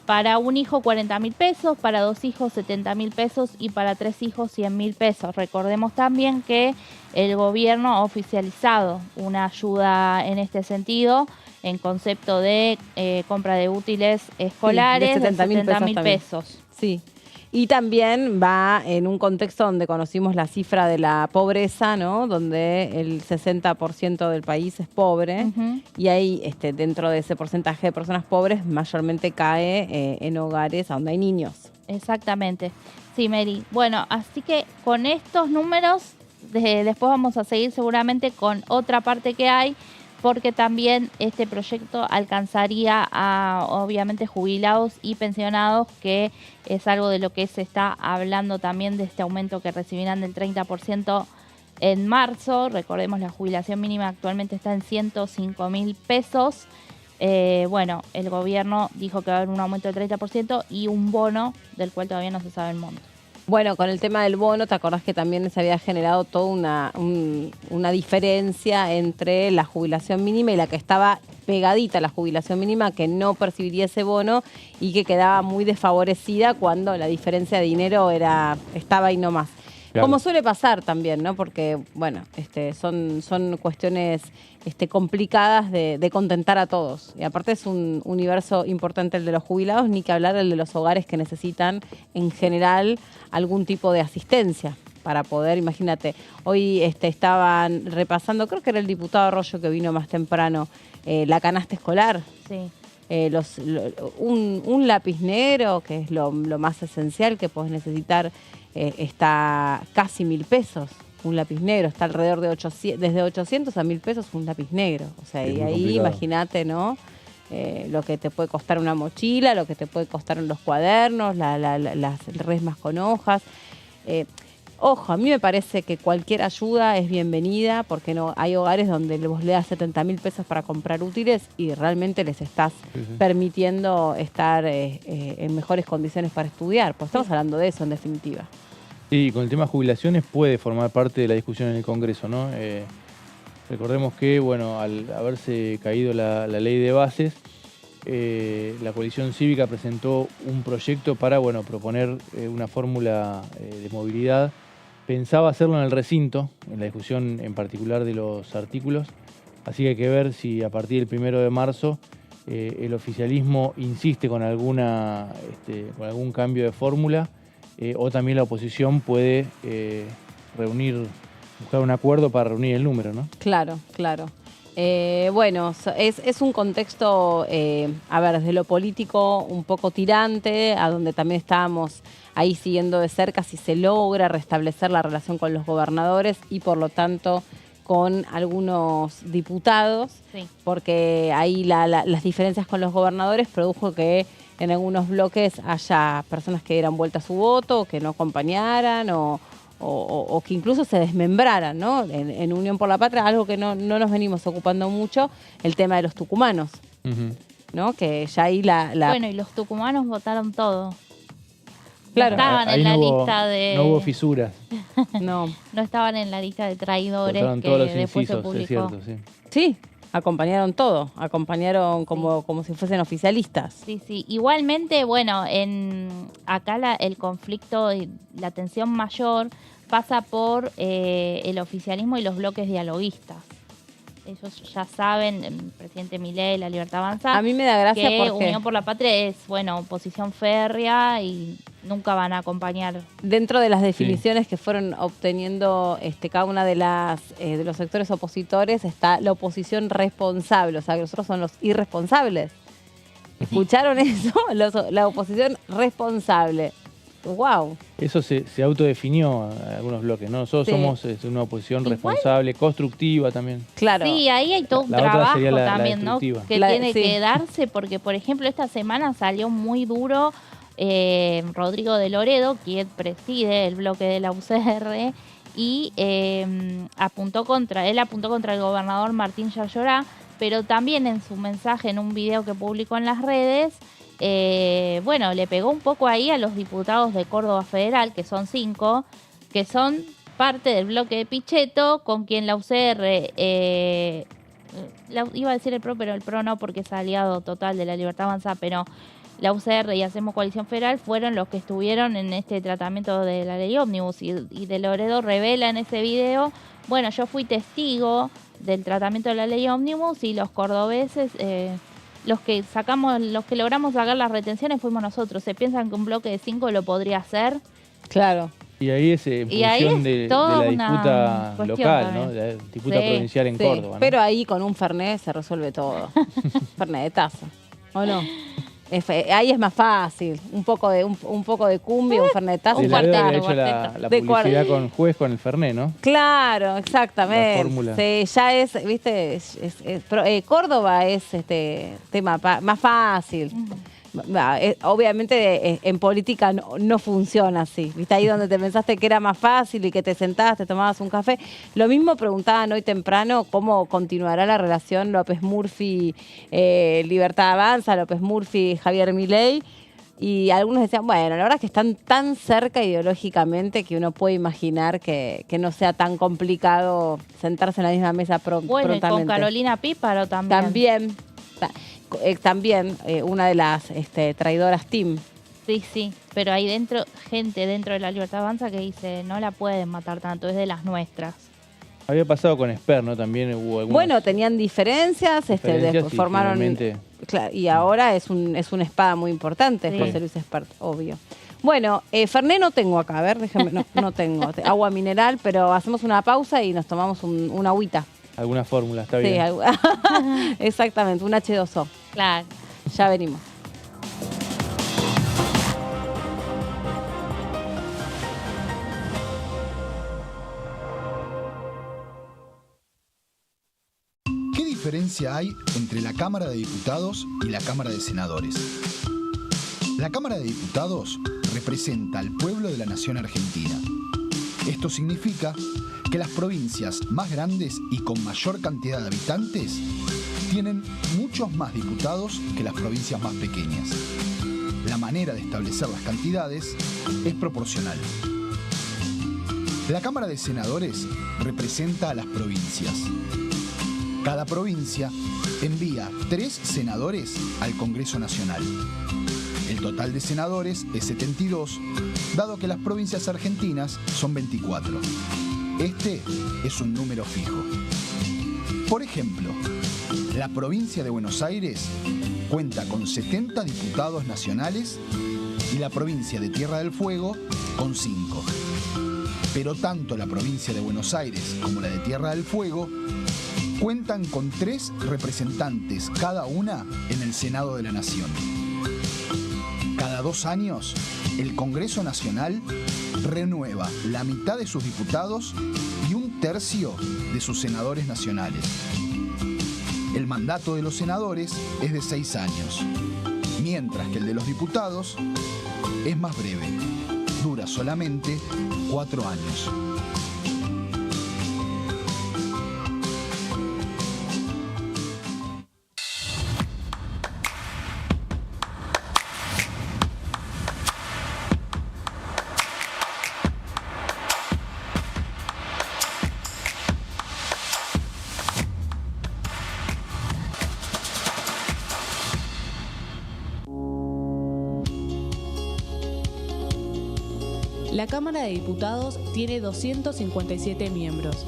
Para un hijo 40.000 pesos, para 2 hijos 70.000 pesos y para 3 hijos 100.000 pesos. Recordemos también que el gobierno ha oficializado una ayuda en este sentido en concepto de compra de útiles escolares de 70.000 pesos. Sí. Y también va en un contexto donde conocimos la cifra de la pobreza, ¿no? Donde el 60% del país es pobre. Uh-huh. Y ahí, dentro de ese porcentaje de personas pobres, mayormente cae en hogares donde hay niños. Exactamente. Sí, Mary. Bueno, así que con estos números, después vamos a seguir seguramente con otra parte que hay, porque también este proyecto alcanzaría a, obviamente, jubilados y pensionados, que es algo de lo que se está hablando también, de este aumento que recibirán del 30% en marzo. Recordemos, la jubilación mínima actualmente está en 105.000 pesos. Bueno, el gobierno dijo que va a haber un aumento del 30% y un bono del cual todavía no se sabe el monto. Bueno, con el tema del bono, ¿te acordás que también se había generado toda una diferencia entre la jubilación mínima y la que estaba pegadita a la jubilación mínima, que no percibiría ese bono y que quedaba muy desfavorecida cuando la diferencia de dinero estaba ahí nomás? Claro. Como suele pasar también, ¿no? Porque, bueno, son cuestiones complicadas de contentar a todos. Y aparte es un universo importante el de los jubilados, ni que hablar el de los hogares que necesitan, en general, algún tipo de asistencia para poder, imagínate, hoy estaban repasando, creo que era el diputado Arroyo que vino más temprano, la canasta escolar. Sí. Un lápiz negro, que es lo más esencial que podés necesitar, está casi 1.000 pesos. Un lápiz negro está alrededor de desde 800 a 1.000 pesos un lápiz negro. O sea, y ahí imagínate, ¿no? Lo que te puede costar una mochila, lo que te puede costar los cuadernos, las resmas con hojas. Ojo, a mí me parece que cualquier ayuda es bienvenida, porque no hay hogares donde vos le das 70.000 pesos para comprar útiles y realmente les estás permitiendo estar en mejores condiciones para estudiar. Pues estamos hablando de eso, en definitiva. Sí, con el tema de jubilaciones puede formar parte de la discusión en el Congreso, ¿no? Recordemos que, bueno, al haberse caído la ley de bases, la coalición cívica presentó un proyecto para, bueno, proponer una fórmula de movilidad. Pensaba hacerlo en el recinto, en la discusión en particular de los artículos, así que hay que ver si a partir del 1 de marzo el oficialismo insiste con algún cambio de fórmula, o también la oposición puede buscar un acuerdo para reunir el número, ¿no? Claro, claro. Bueno, es un contexto, desde lo político un poco tirante, a donde también estábamos ahí siguiendo de cerca si se logra restablecer la relación con los gobernadores y por lo tanto con algunos diputados, porque ahí las diferencias con los gobernadores produjo que en algunos bloques haya personas que dieran vuelta a su voto, que no acompañaran o que incluso se desmembraran, ¿no? En Unión por la Patria, algo que no nos venimos ocupando mucho, el tema de los tucumanos, ¿no? Que ya ahí Bueno, y los tucumanos votaron todo. Claro. No estaban en la lista de... No hubo fisuras. No estaban en la lista de traidores votaron que todos los después incisos, se publicó. es cierto, sí. Sí, acompañaron todo, acompañaron como si fuesen oficialistas. Sí, sí. Igualmente, bueno, acá el conflicto y la tensión mayor pasa por el oficialismo y los bloques dialoguistas. Ellos ya saben, el presidente Milei, La Libertad Avanza, a mí me da gracia que porque Unión por la Patria es, bueno, posición férrea y nunca van a acompañar. Dentro de las definiciones que fueron obteniendo cada una de los sectores opositores está la oposición responsable, o sea que nosotros son los irresponsables. ¿Escucharon eso? La oposición responsable. ¡Wow! Eso se autodefinió en algunos bloques, ¿no? Nosotros somos una oposición responsable, constructiva también. Claro. Sí, ahí hay todo un trabajo también, ¿no? Que tiene que darse, porque, por ejemplo, esta semana salió muy duro Rodrigo de Loredo, quien preside el bloque de la UCR, y apuntó contra el gobernador Martín Yarlorá, pero también en su mensaje, en un video que publicó en las redes, le pegó un poco ahí a los diputados de Córdoba Federal, que son 5, que son parte del bloque de Pichetto, con quien la UCR, iba a decir el PRO, pero el PRO no, porque es aliado total de La Libertad Avanza, pero la UCR y Hacemos Coalición Federal fueron los que estuvieron en este tratamiento de la ley ómnibus, y de Loredo revela en ese video, bueno, yo fui testigo del tratamiento de la ley ómnibus y los cordobeses... los que logramos sacar las retenciones fuimos nosotros. ¿Se piensan que un bloque de 5 lo podría hacer? Claro. Y ahí es en función de la disputa local, ¿no? La disputa provincial en Córdoba, ¿no? Pero ahí con un Fernet se resuelve todo. Fernet de taza, ¿o no? Ahí es más fácil. Un poco de cumbia, un Fernet de taza. Un cuarteto. La publicidad con juez con el Fernet, ¿no? Claro, exactamente. La fórmula. Sí, ya es, viste, Córdoba es tema más fácil. Obviamente en política no funciona así. ¿Viste? Ahí donde te pensaste que era más fácil y que te sentabas, te tomabas un café. Lo mismo preguntaban hoy temprano cómo continuará la relación López Murphy, Libertad Avanza, López Murphy, Javier Milei. Y algunos decían, bueno, la verdad es que están tan cerca ideológicamente que uno puede imaginar que no sea tan complicado sentarse en la misma mesa bueno, prontamente. Y con Carolina Píparo también. También una de las traidoras Tim. Sí, pero hay gente dentro de la Libertad Avanza que dice, no la pueden matar tanto, es de las nuestras. Había pasado con Esper, ¿no? También hubo algunas... Bueno, tenían diferencias, después formaron... Finalmente... Claro, y ahora es una espada muy importante, Sí. José Luis Espert, obvio. Bueno, Fernet no tengo acá, a ver, déjame, no tengo. Agua mineral, pero hacemos una pausa y nos tomamos una agüita. Alguna fórmula, está Sí, bien. exactamente, un H2O. Claro. Ya venimos. ¿Qué diferencia hay entre la Cámara de Diputados y la Cámara de Senadores? La Cámara de Diputados representa al pueblo de la nación argentina. Esto significa que las provincias más grandes y con mayor cantidad de habitantes tienen muchos más diputados que las provincias más pequeñas. La manera de establecer las cantidades es proporcional. La Cámara de Senadores representa a las provincias. Cada provincia envía 3 senadores al Congreso Nacional. El total de senadores es 72, dado que las provincias argentinas son 24. Este es un número fijo. Por ejemplo, la provincia de Buenos Aires cuenta con 70 diputados nacionales y la provincia de Tierra del Fuego con 5. Pero tanto la provincia de Buenos Aires como la de Tierra del Fuego cuentan con 3 representantes cada una en el Senado de la Nación. Cada 2 años, el Congreso Nacional renueva la mitad de sus diputados y 1/3 de sus senadores nacionales. El mandato de los senadores es de 6 años, mientras que el de los diputados es más breve, dura solamente 4 años. La Cámara de Diputados tiene 257 miembros.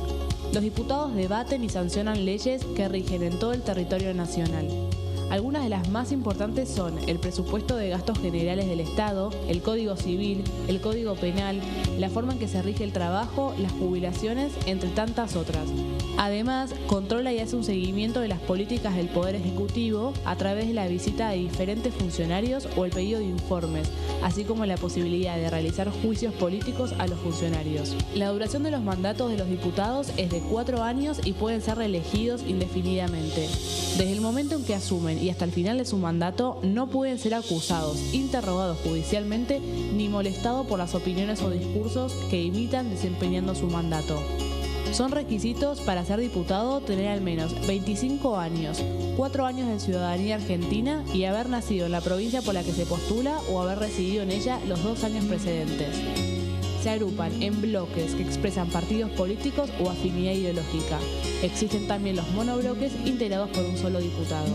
Los diputados debaten y sancionan leyes que rigen en todo el territorio nacional. Algunas de las más importantes son el presupuesto de gastos generales del Estado, el Código Civil, el Código Penal, la forma en que se rige el trabajo, las jubilaciones, entre tantas otras. Además, controla y hace un seguimiento de las políticas del Poder Ejecutivo a través de la visita de diferentes funcionarios o el pedido de informes, así como la posibilidad de realizar juicios políticos a los funcionarios. La duración de los mandatos de los diputados es de 4 años y pueden ser reelegidos indefinidamente. Desde el momento en que asumen y hasta el final de su mandato, no pueden ser acusados, interrogados judicialmente, ni molestados por las opiniones o discursos que imitan desempeñando su mandato. Son requisitos para ser diputado tener al menos 25 años, 4 años de ciudadanía argentina y haber nacido en la provincia por la que se postula o haber residido en ella los 2 años precedentes. Se agrupan en bloques que expresan partidos políticos o afinidad ideológica. Existen también los monobloques integrados por un solo diputado.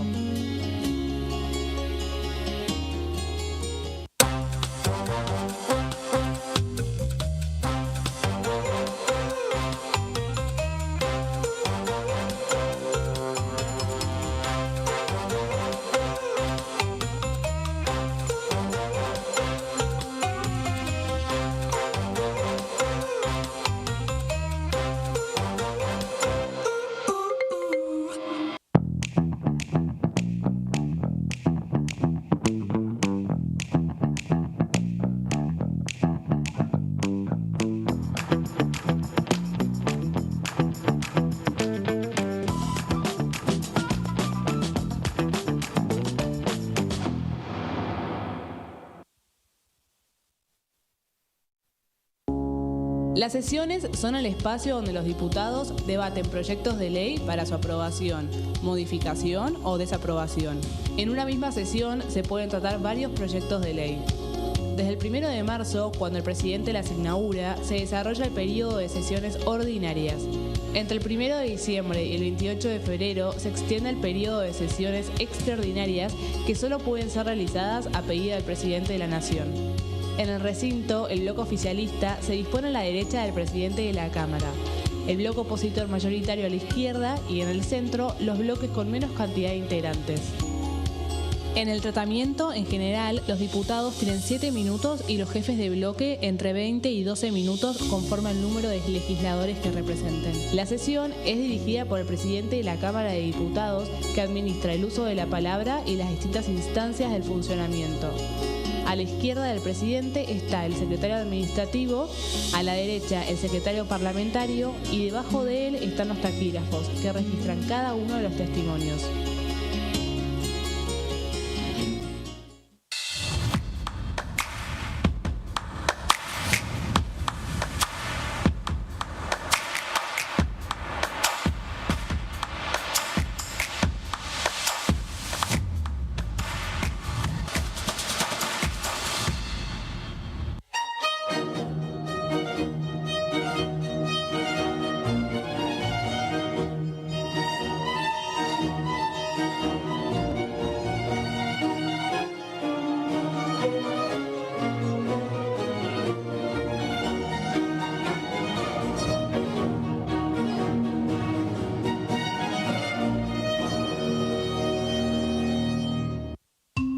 Las sesiones son el espacio donde los diputados debaten proyectos de ley para su aprobación, modificación o desaprobación. En una misma sesión se pueden tratar varios proyectos de ley. Desde el 1 de marzo, cuando el presidente las inaugura, se desarrolla el periodo de sesiones ordinarias. Entre el 1 de diciembre y el 28 de febrero se extiende el periodo de sesiones extraordinarias que solo pueden ser realizadas a pedido del presidente de la Nación. En el recinto, el bloque oficialista se dispone a la derecha del presidente de la Cámara, el bloque opositor mayoritario a la izquierda y en el centro los bloques con menos cantidad de integrantes. En el tratamiento, en general, los diputados tienen 7 minutos y los jefes de bloque entre 20 y 12 minutos conforme al número de legisladores que representen. La sesión es dirigida por el presidente de la Cámara de Diputados, que administra el uso de la palabra y las distintas instancias del funcionamiento. A la izquierda del presidente está el secretario administrativo, a la derecha el secretario parlamentario y debajo de él están los taquígrafos, que registran cada uno de los testimonios.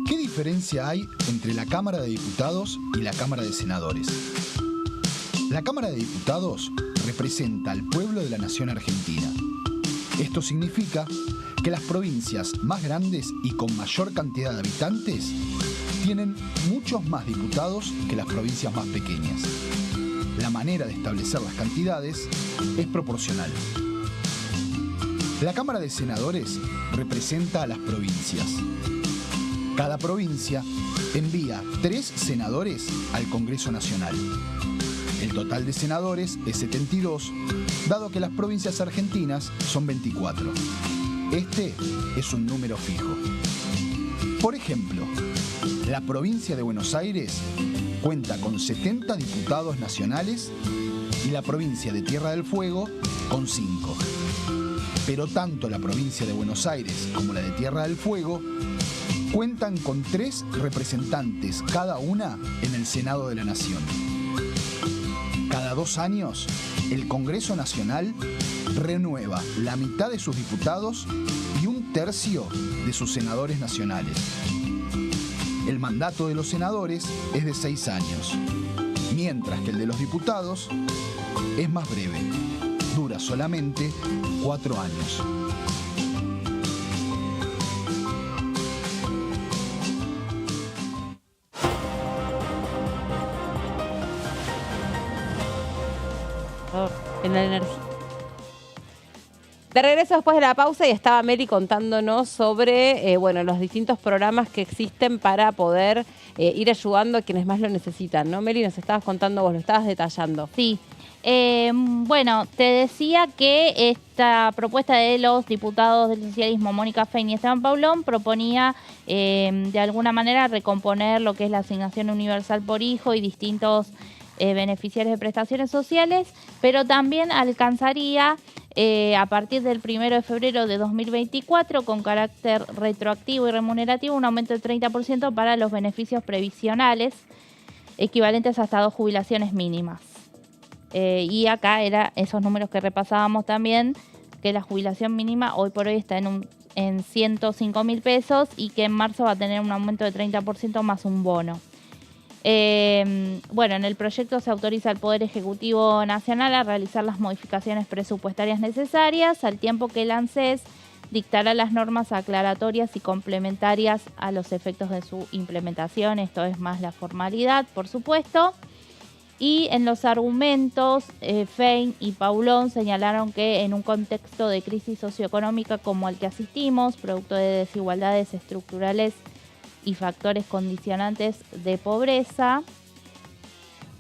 ¿Qué diferencia hay entre la Cámara de Diputados y la Cámara de Senadores? La Cámara de Diputados representa al pueblo de la nación argentina. Esto significa que las provincias más grandes y con mayor cantidad de habitantes tienen muchos más diputados que las provincias más pequeñas. La manera de establecer las cantidades es proporcional. La Cámara de Senadores representa a las provincias. Cada provincia envía 3 senadores al Congreso Nacional. El total de senadores es 72, dado que las provincias argentinas son 24. Este es un número fijo. Por ejemplo, la provincia de Buenos Aires cuenta con 70 diputados nacionales y la provincia de Tierra del Fuego con 5. Pero tanto la provincia de Buenos Aires como la de Tierra del Fuego cuentan con 3 representantes cada una en el Senado de la Nación. Cada 2 años, el Congreso Nacional renueva la mitad de sus diputados y 1/3 de sus senadores nacionales. El mandato de los senadores es de 6 años, mientras que el de los diputados es más breve, dura solamente 4 años. En la energía. De regreso después de la pausa y estaba Meli contándonos sobre los distintos programas que existen para poder ir ayudando a quienes más lo necesitan, ¿no? Meli, nos estabas contando, vos lo estabas detallando. Sí. Te decía que esta propuesta de los diputados del socialismo, Mónica Fein y Esteban Paulón, proponía de alguna manera recomponer lo que es la asignación universal por hijo y distintos beneficiarios de prestaciones sociales, pero también alcanzaría a partir del 1 de febrero de 2024 con carácter retroactivo y remunerativo un aumento del 30% para los beneficios previsionales equivalentes hasta 2 jubilaciones mínimas. Y acá era esos números que repasábamos también, que la jubilación mínima hoy por hoy está en 105.000 pesos y que en marzo va a tener un aumento de 30% más un bono. En el proyecto se autoriza al Poder Ejecutivo Nacional a realizar las modificaciones presupuestarias necesarias, al tiempo que el ANSES dictará las normas aclaratorias y complementarias a los efectos de su implementación. Esto es más la formalidad, por supuesto. Y en los argumentos, Fein y Paulón señalaron que en un contexto de crisis socioeconómica como el que asistimos, producto de desigualdades estructurales y factores condicionantes de pobreza,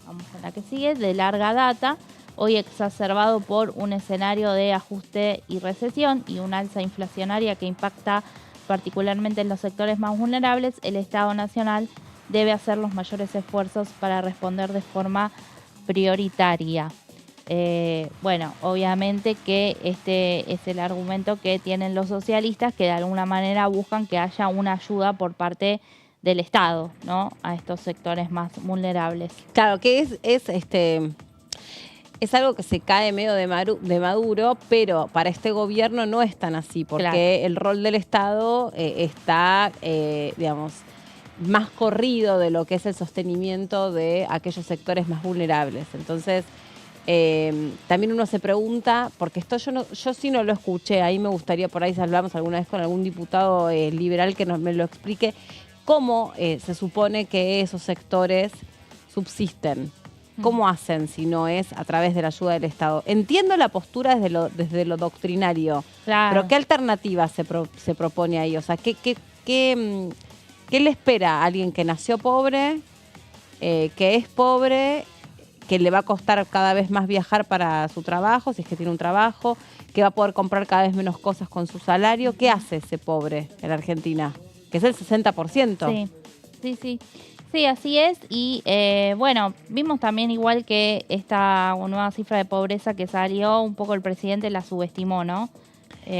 vamos a la que sigue, de larga data, hoy exacerbado por un escenario de ajuste y recesión y una alza inflacionaria que impacta particularmente en los sectores más vulnerables, el Estado Nacional debe hacer los mayores esfuerzos para responder de forma prioritaria. Bueno, obviamente que este es el argumento que tienen los socialistas, que de alguna manera buscan que haya una ayuda por parte del Estado, ¿no? A estos sectores más vulnerables. Claro, que es algo que se cae medio de Maduro, pero para este gobierno no es tan así, porque Claro. el rol del Estado está, digamos, más corrido de lo que es el sostenimiento de aquellos sectores más vulnerables. Entonces, también uno se pregunta, porque esto yo sí no lo escuché, ahí me gustaría, por ahí si hablamos alguna vez con algún diputado liberal que me lo explique, cómo se supone que esos sectores subsisten. ¿Cómo hacen si no es a través de la ayuda del Estado? Entiendo la postura desde lo doctrinario, Claro. pero ¿qué alternativa se propone ahí? O sea, ¿qué le espera a alguien que nació pobre, que es pobre, que le va a costar cada vez más viajar para su trabajo, si es que tiene un trabajo, que va a poder comprar cada vez menos cosas con su salario? ¿Qué hace ese pobre en Argentina? Que es el 60%. Sí. Sí, así es. Y bueno, vimos también igual que esta nueva cifra de pobreza que salió, un poco el presidente la subestimó, ¿no?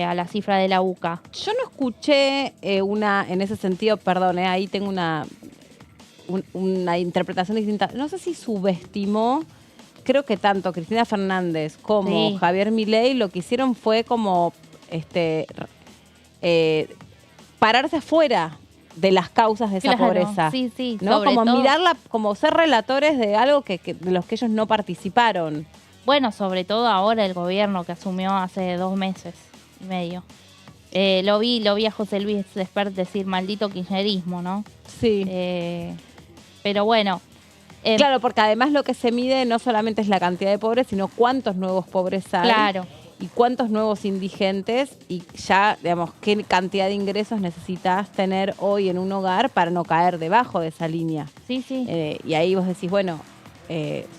A la cifra de la UCA. Yo no escuché en ese sentido, perdón, ahí tengo una interpretación distinta. No sé si subestimó, creo que tanto Cristina Fernández como Sí. Javier Milei lo que hicieron fue como pararse afuera de las causas de esa Claro, pobreza. sí, ¿no? sobre Como todo- mirarla, como ser relatores de algo de los que ellos no participaron. Bueno, sobre todo ahora el gobierno que asumió hace 2 meses y medio. Lo vi a José Luis Despert decir maldito kirchnerismo, ¿no? Sí. Pero bueno. Claro, porque además lo que se mide no solamente es la cantidad de pobres, sino cuántos nuevos pobres hay. Claro. Y cuántos nuevos indigentes y ya, digamos, qué cantidad de ingresos necesitas tener hoy en un hogar para no caer debajo de esa línea. Sí. Y ahí vos decís, bueno,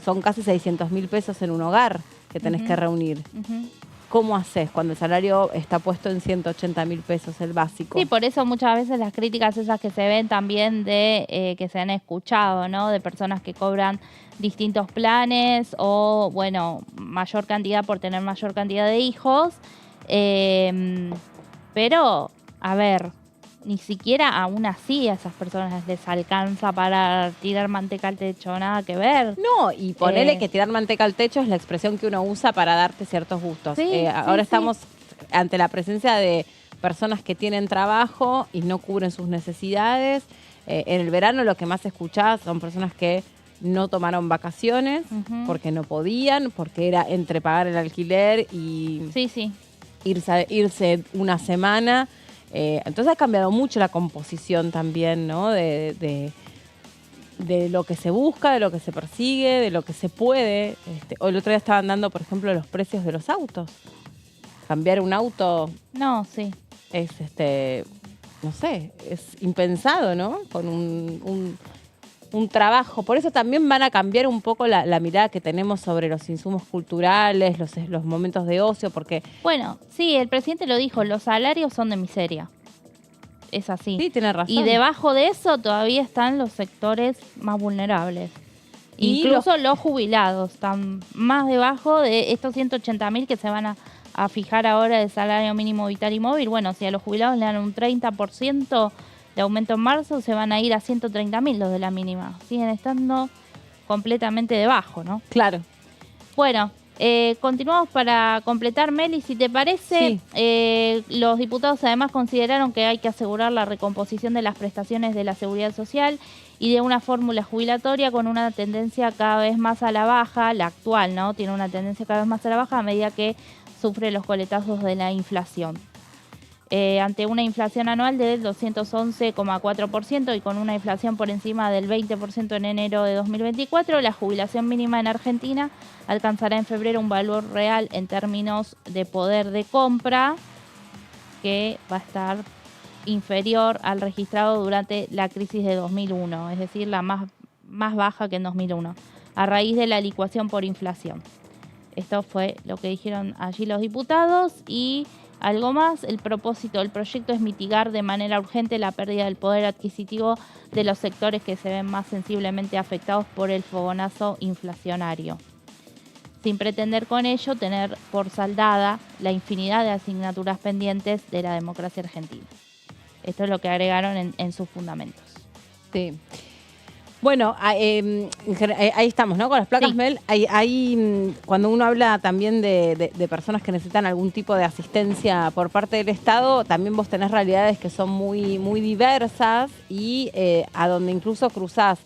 son casi 600.000 pesos en un hogar que tenés que reunir. Ujú. ¿Cómo haces cuando el salario está puesto en 180.000 pesos, el básico? Sí, por eso muchas veces las críticas esas que se ven también de que se han escuchado, ¿no? De personas que cobran distintos planes o, bueno, mayor cantidad por tener mayor cantidad de hijos. Pero, a ver, ni siquiera aún así a esas personas les alcanza para tirar manteca al techo, nada que ver. No, y ponele que tirar manteca al techo es la expresión que uno usa para darte ciertos gustos. Sí, Ahora sí. estamos ante la presencia de personas que tienen trabajo y no cubren sus necesidades. En el verano lo que más escuchás son personas que no tomaron vacaciones Ujú. porque no podían, porque era entre pagar el alquiler y Sí. irse una semana. Entonces ha cambiado mucho la composición también, ¿no? De lo que se busca, de lo que se persigue, de lo que se puede. Hoy el otro día estaban dando, por ejemplo, los precios de los autos. Cambiar un auto No, sí. es, no sé, es impensado, ¿no? Con un trabajo. Por eso también van a cambiar un poco la mirada que tenemos sobre los insumos culturales, los momentos de ocio, porque Bueno, sí, el presidente lo dijo, los salarios son de miseria. Es así. sí, tiene razón. Y debajo de eso todavía están los sectores más vulnerables. Y Incluso los jubilados están más debajo de estos 180.000 que se van a fijar ahora del salario mínimo vital y móvil. Bueno, si a los jubilados le dan un 30% de aumento en marzo, se van a ir a 130.000 los de la mínima. Siguen estando completamente debajo, ¿no? Claro. Bueno, continuamos para completar, Meli, si te parece. Los diputados además consideraron que hay que asegurar la recomposición de las prestaciones de la seguridad social y de una fórmula jubilatoria con una tendencia cada vez más a la baja, la actual, ¿no? Tiene una tendencia cada vez más a la baja a medida que sufre los coletazos de la inflación. Ante una inflación anual del 211,4% y con una inflación por encima del 20% en enero de 2024, la jubilación mínima en Argentina alcanzará en febrero un valor real en términos de poder de compra que va a estar inferior al registrado durante la crisis de 2001, es decir, la más baja que en 2001. a raíz de la licuación por inflación. Esto fue lo que dijeron allí los diputados. Y algo más, el propósito del proyecto es mitigar de manera urgente la pérdida del poder adquisitivo de los sectores que se ven más sensiblemente afectados por el fogonazo inflacionario, sin pretender con ello tener por saldada la infinidad de asignaturas pendientes de la democracia argentina. Esto es lo que agregaron en sus fundamentos. Sí. Bueno, ahí estamos, ¿no? Con las placas, sí. Mel, cuando uno habla también de personas que necesitan algún tipo de asistencia por parte del Estado, también vos tenés realidades que son muy, muy diversas y a donde incluso cruzás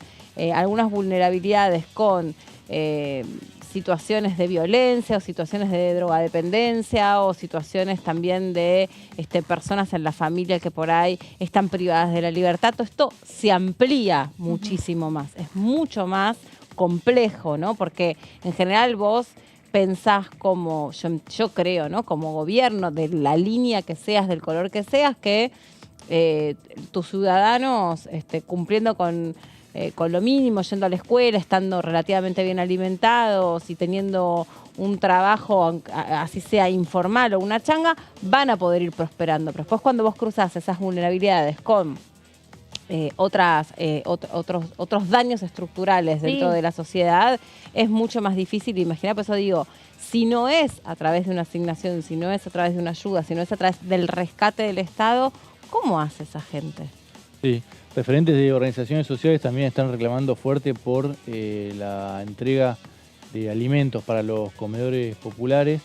algunas vulnerabilidades con situaciones de violencia o situaciones de drogadependencia o situaciones también de personas en la familia que por ahí están privadas de la libertad. Todo esto se amplía muchísimo más, es mucho más complejo, ¿no? Porque en general vos pensás como, yo creo, ¿no? Como gobierno, de la línea que seas, del color que seas, que tus ciudadanos cumpliendo con lo mínimo, yendo a la escuela, estando relativamente bien alimentados y teniendo un trabajo, así sea informal o una changa, van a poder ir prosperando. Pero después cuando vos cruzás esas vulnerabilidades con otros daños estructurales dentro de la sociedad, es mucho más difícil de imaginar. Por eso digo, si no es a través de una asignación, si no es a través de una ayuda, si no es a través del rescate del Estado, ¿cómo hace esa gente? Sí. Referentes de organizaciones sociales también están reclamando fuerte por la entrega de alimentos para los comedores populares.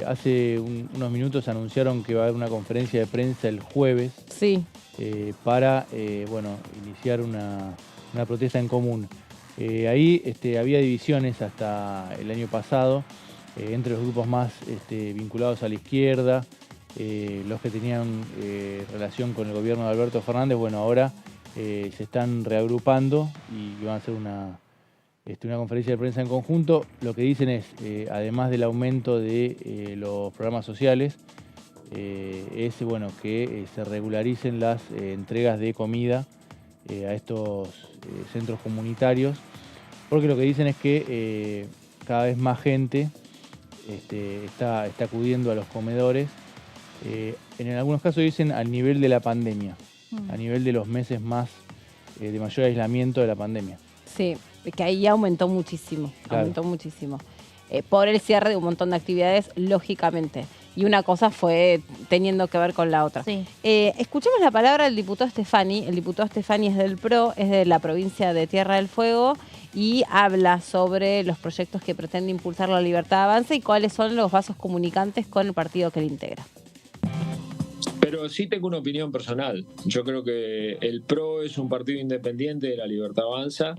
Hace unos minutos anunciaron que va a haber una conferencia de prensa el jueves, sí, para iniciar una protesta en común. Ahí había divisiones hasta el año pasado entre los grupos más vinculados a la izquierda, los que tenían relación con el gobierno de Alberto Fernández. Bueno, ahora se están reagrupando y van a hacer una conferencia de prensa en conjunto. Lo que dicen es, además del aumento de los programas sociales, es que se regularicen las entregas de comida a estos centros comunitarios, porque lo que dicen es que cada vez más gente está acudiendo a los comedores. En algunos casos dicen al nivel de la pandemia, a nivel de los meses más de mayor aislamiento de la pandemia. Sí, que ahí aumentó muchísimo, claro. Por el cierre de un montón de actividades, lógicamente. Y una cosa fue teniendo que ver con la otra. Sí. Escuchemos la palabra del diputado Stefani. El diputado Stefani es del PRO, es de la provincia de Tierra del Fuego y habla sobre los proyectos que pretende impulsar la Libertad Avanza y cuáles son los vasos comunicantes con el partido que le integra. Pero sí tengo una opinión personal. Yo creo que el PRO es un partido independiente de la Libertad Avanza.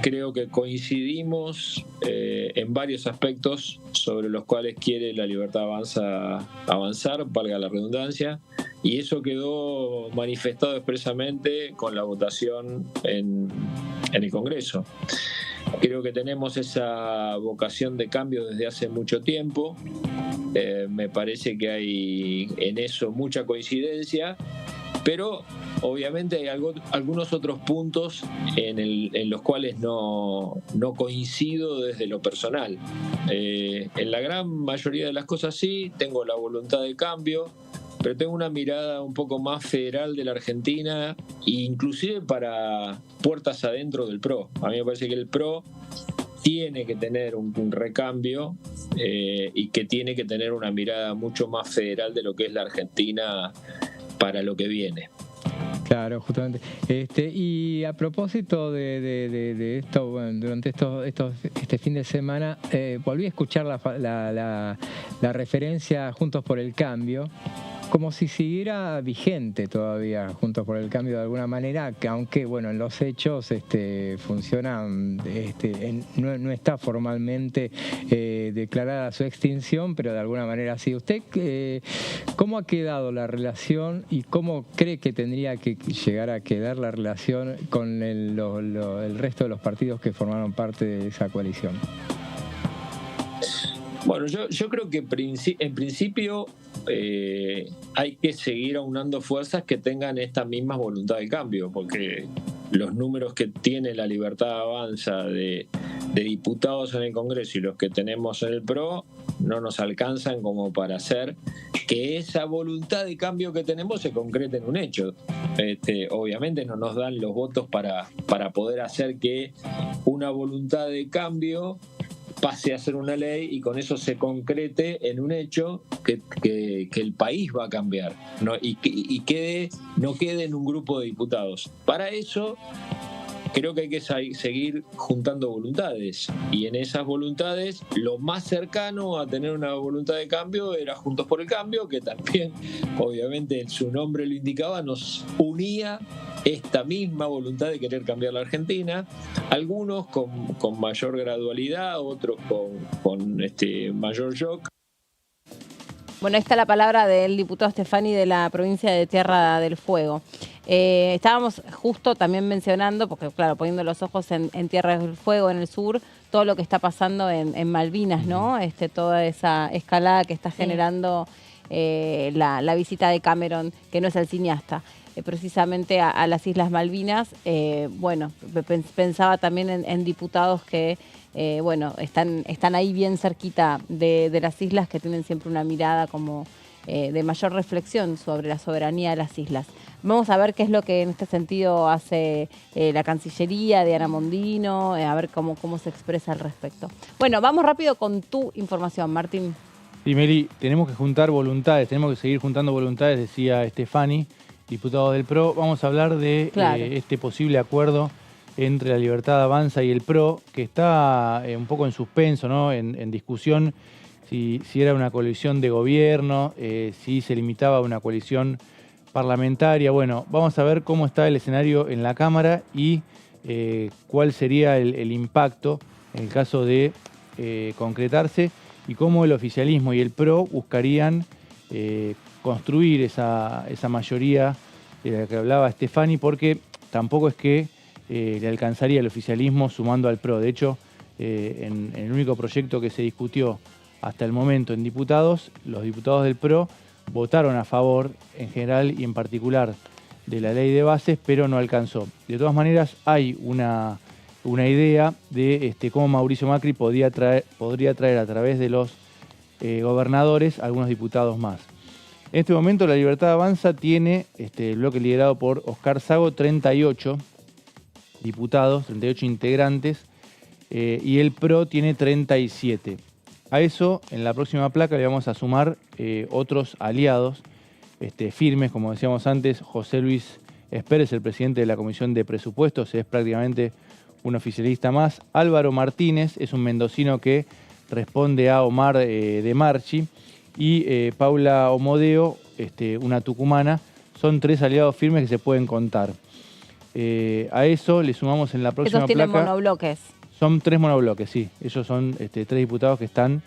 Creo que coincidimos en varios aspectos sobre los cuales quiere la Libertad Avanza avanzar, valga la redundancia, y eso quedó manifestado expresamente con la votación en el Congreso. Creo que tenemos esa vocación de cambio desde hace mucho tiempo. Me parece que hay en eso mucha coincidencia, pero obviamente hay algunos otros puntos en los cuales no coincido desde lo personal. En la gran mayoría de las cosas sí, tengo la voluntad de cambio, pero tengo una mirada un poco más federal de la Argentina, inclusive para puertas adentro del PRO. A mí me parece que el PRO tiene que tener un recambio y que tiene que tener una mirada mucho más federal de lo que es la Argentina para lo que viene. Claro, justamente. Y a propósito de esto, bueno, durante este fin de semana, volví a escuchar la referencia a Juntos por el Cambio, como si siguiera vigente todavía Juntos por el Cambio de alguna manera, que aunque bueno, en los hechos funcionan, no está formalmente declarada su extinción, pero de alguna manera sí. ¿Usted cómo ha quedado la relación y cómo cree que tendría que llegar a quedar la relación con el resto de los partidos que formaron parte de esa coalición? Bueno, yo creo que en principio hay que seguir aunando fuerzas que tengan esta misma voluntad de cambio, porque los números que tiene la Libertad Avanza de diputados en el Congreso y los que tenemos en el PRO no nos alcanzan como para hacer que esa voluntad de cambio que tenemos se concrete en un hecho. Obviamente no nos dan los votos para poder hacer que una voluntad de cambio pase a ser una ley y con eso se concrete en un hecho que el país va a cambiar, ¿no? y no quede en un grupo de diputados. Para eso creo que hay que seguir juntando voluntades, y en esas voluntades lo más cercano a tener una voluntad de cambio era Juntos por el Cambio, que también obviamente su nombre lo indicaba, nos unía esta misma voluntad de querer cambiar la Argentina, algunos con mayor gradualidad, otros con mayor shock. Bueno, ahí está la palabra del diputado Stefani de la provincia de Tierra del Fuego. Estábamos justo también mencionando, porque claro, poniendo los ojos en Tierra del Fuego, en el sur, todo lo que está pasando en Malvinas, ¿no? Toda esa escalada que está generando la visita de Cameron, que no es el cineasta, precisamente a las Islas Malvinas. Bueno, pensaba también en diputados que están ahí bien cerquita de las islas, que tienen siempre una mirada como de mayor reflexión sobre la soberanía de las islas. Vamos a ver qué es lo que en este sentido hace la Cancillería de Ana Mondino, a ver cómo se expresa al respecto. Bueno, vamos rápido con tu información, Martín. Sí, Meli, tenemos que juntar voluntades, tenemos que seguir juntando voluntades, decía Stefani, diputado del PRO. Vamos a hablar de este posible acuerdo entre la Libertad Avanza y el PRO, que está un poco en suspenso, ¿no? En discusión si era una coalición de gobierno, si se limitaba a una coalición parlamentaria. Bueno, vamos a ver cómo está el escenario en la Cámara y cuál sería el impacto en el caso de concretarse, y cómo el oficialismo y el PRO buscarían construir esa mayoría de la que hablaba Stefani, porque tampoco es que le alcanzaría el oficialismo sumando al PRO. De hecho, en el único proyecto que se discutió hasta el momento en diputados, los diputados del PRO votaron a favor en general y en particular de la ley de bases, pero no alcanzó. De todas maneras, hay una idea de cómo Mauricio Macri podría traer a través de los gobernadores algunos diputados más. En este momento la Libertad Avanza tiene, el bloque liderado por Oscar Sago, 38 diputados, 38 integrantes, y el PRO tiene 37. A eso, en la próxima placa le vamos a sumar otros aliados firmes, como decíamos antes. José Luis Espérez, el presidente de la Comisión de Presupuestos, es prácticamente un oficialista más. Álvaro Martínez es un mendocino que responde a Omar de Marchi. Y Paula Omodeo, una tucumana. Son 3 aliados firmes que se pueden contar. A eso le sumamos en la próxima placa. ¿Esos tienen monobloques? Son 3 monobloques, sí. Ellos son 3 diputados que están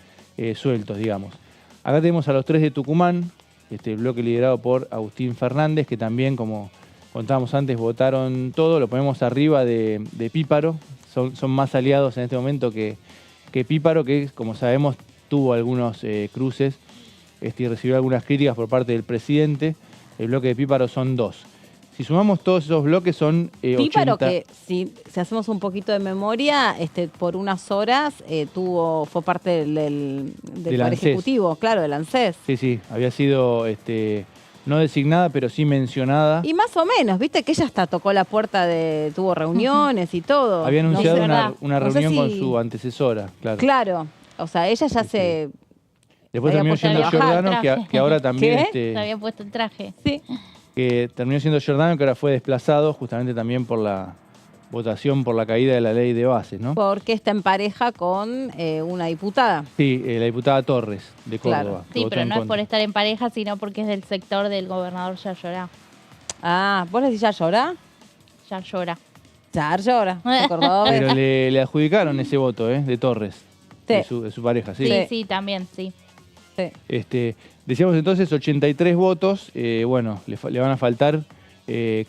sueltos, digamos. Acá tenemos a los 3 de Tucumán, bloque liderado por Agustín Fernández, que también, como contábamos antes, votaron todo. Lo ponemos arriba de Píparo. Son más aliados en este momento que Píparo, que como sabemos tuvo algunos cruces y recibió algunas críticas por parte del presidente. El bloque de Píparo son 2. Si sumamos todos esos bloques son 80. Píparo, que si hacemos un poquito de memoria, por unas horas fue parte del Poder Ejecutivo, claro, del ANSES. Sí, había sido no designada, pero sí mencionada. Y más o menos, viste que ella hasta tocó la puerta tuvo reuniones y todo. Había anunciado una reunión con su antecesora, claro. Claro, o sea, ella ya se... Después terminó siendo Giordano, que ahora también... Se había puesto el traje. Sí. Que terminó siendo Giordano, que ahora fue desplazado justamente también por la votación por la caída de la ley de bases, ¿no? Porque está en pareja con una diputada. Sí, la diputada Torres, de Córdoba. Claro. Sí, pero no es por estar en pareja, sino porque es del sector del gobernador Yarlora. Ah, ¿vos le decís Yarlora? Yarlora. Yarlora, Córdoba. Pero le adjudicaron ese voto, de Torres, sí. de su pareja, sí. Sí, también, sí. Decíamos entonces 83 votos, le van a faltar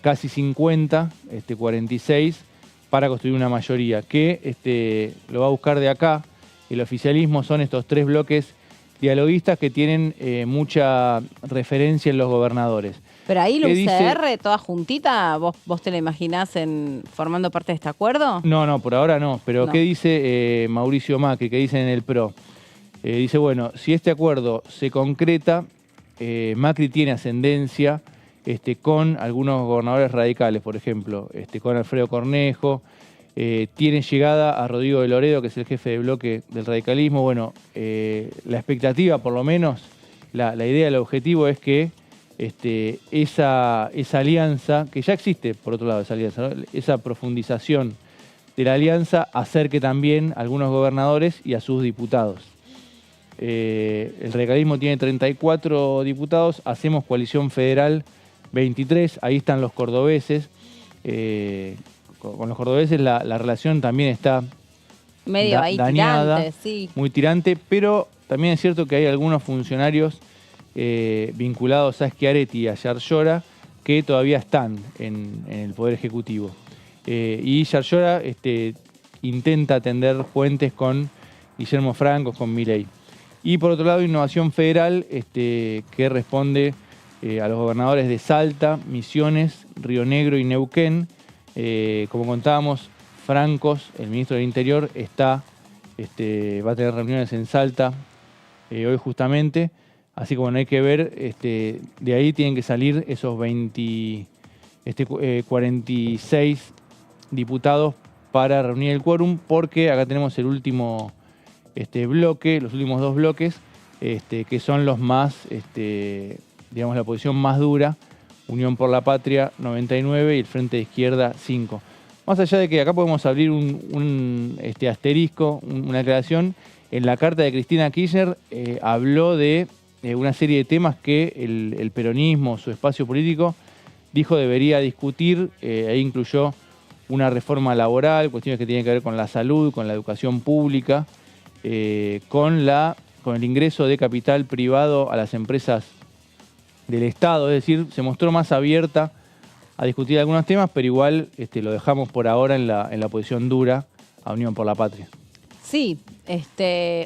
casi 50, 46, para construir una mayoría, que lo va a buscar de acá. El oficialismo son estos 3 bloques dialoguistas que tienen mucha referencia en los gobernadores. Pero ahí la ¿Qué UCR, dice? toda juntita, ¿vos te la imaginás formando parte de este acuerdo? No, por ahora no. Pero No. ¿qué dice Mauricio Macri? ¿Qué dice en el PRO? Dice, bueno, si este acuerdo se concreta, Macri tiene ascendencia con algunos gobernadores radicales, por ejemplo, con Alfredo Cornejo, tiene llegada a Rodrigo de Loredo, que es el jefe de bloque del radicalismo. Bueno, la expectativa, por lo menos, la idea, el objetivo es que esa alianza, que ya existe, por otro lado, esa alianza, ¿no? Esa profundización de la alianza acerque también a algunos gobernadores y a sus diputados. El radicalismo tiene 34 diputados, hacemos coalición federal 23, ahí están los cordobeses. Con los cordobeses la relación también está Medio ahí dañada, tirante, sí. muy tirante, pero también es cierto que hay algunos funcionarios vinculados a Schiaretti y a Yarlora que todavía están en el Poder Ejecutivo. Y Yarlora intenta tender puentes con Guillermo Franco, con Milei. Y por otro lado, Innovación Federal, que responde a los gobernadores de Salta, Misiones, Río Negro y Neuquén. Como contábamos, Francos, el ministro del Interior, va a tener reuniones en Salta hoy justamente. Así que bueno, hay que ver, de ahí tienen que salir esos 46 diputados para reunir el quórum, porque acá tenemos el último bloque, los últimos dos bloques, que son los más, digamos, la posición más dura: Unión por la Patria 99 y el Frente de Izquierda 5. Más allá de que acá podemos abrir un asterisco, una aclaración, en la carta de Cristina Kirchner habló de una serie de temas que el peronismo, su espacio político, dijo debería discutir. Ahí incluyó una reforma laboral, cuestiones que tienen que ver con la salud, con la educación pública, con el ingreso de capital privado a las empresas del Estado. Es decir, se mostró más abierta a discutir algunos temas, pero igual lo dejamos por ahora en la posición dura a Unión por la Patria. Sí,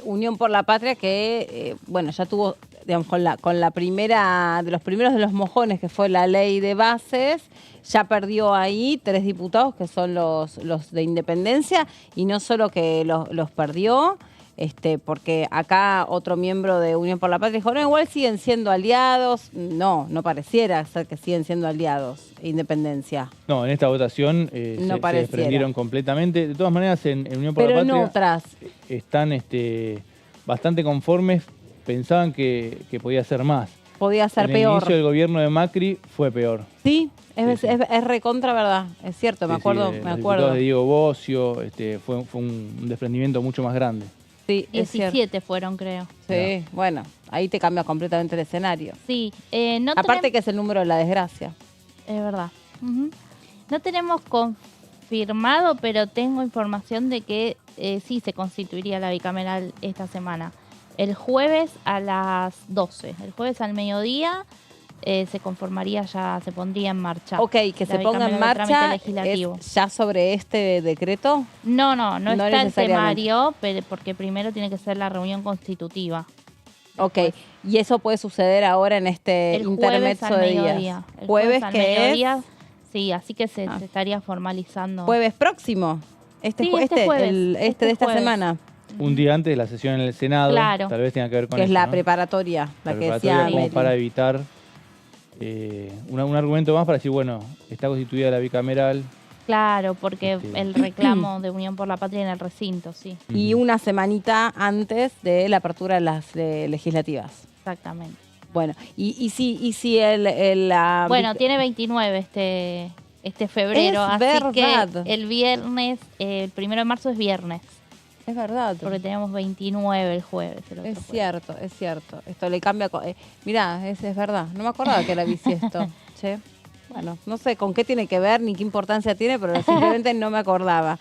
Unión por la Patria que, bueno, ya tuvo, digamos, con la primera, de los mojones, que fue la ley de bases, ya perdió ahí 3 diputados que son los de Independencia, y no solo que los perdió, porque acá otro miembro de Unión por la Patria dijo, no, igual siguen siendo aliados. No pareciera ser que siguen siendo aliados, Independencia. No, en esta votación No se desprendieron completamente. De todas maneras, en Unión por la Patria, en otras están bastante conformes, pensaban que podía ser más. Podía ser en peor. El inicio del gobierno de Macri fue peor. Sí, es Sí. recontra verdad, es cierto, me acuerdo. Los diputados de Diego Bocio, fue un desprendimiento mucho más grande. Sí, es 17 cierto. fueron, creo. Sí, bueno, ahí te cambia completamente el escenario. Sí, Aparte que es el número de la desgracia. Es verdad. Ujú. No tenemos confirmado, pero tengo información de que sí se constituiría la bicameral esta semana. El jueves a las 12, el jueves al mediodía se conformaría, ya se pondría en marcha. Ok, que se ponga en marcha ¿es ya sobre este decreto? No está el necesariamente. temario, porque primero tiene que ser la reunión constitutiva. Ok, y eso puede suceder ahora en este El intermezzo jueves al de mediodía. días. El Jueves al que mediodía, es sí, así que se estaría formalizando. jueves próximo. Sí, este jueves, de este esta jueves. semana. Un día antes de la sesión en el Senado, Claro. tal vez tenga que ver con Que es eso, la ¿no? preparatoria, la que preparatoria, decía como Mary. para evitar un argumento más para decir, bueno, está constituida la bicameral. Claro, porque el reclamo de Unión por la Patria en el recinto, sí. Y una semanita antes de la apertura de las legislativas. Exactamente. Bueno, y si Bueno, tiene 29 este febrero, Es así verdad. que el viernes, el 1 de marzo es viernes, es verdad. porque tenemos 29 el jueves. El otro Es jueves. cierto. Esto le cambia. Mirá, es verdad. No me acordaba que era bisiesto. Che. Bueno, no sé con qué tiene que ver ni qué importancia tiene, pero simplemente no me acordaba.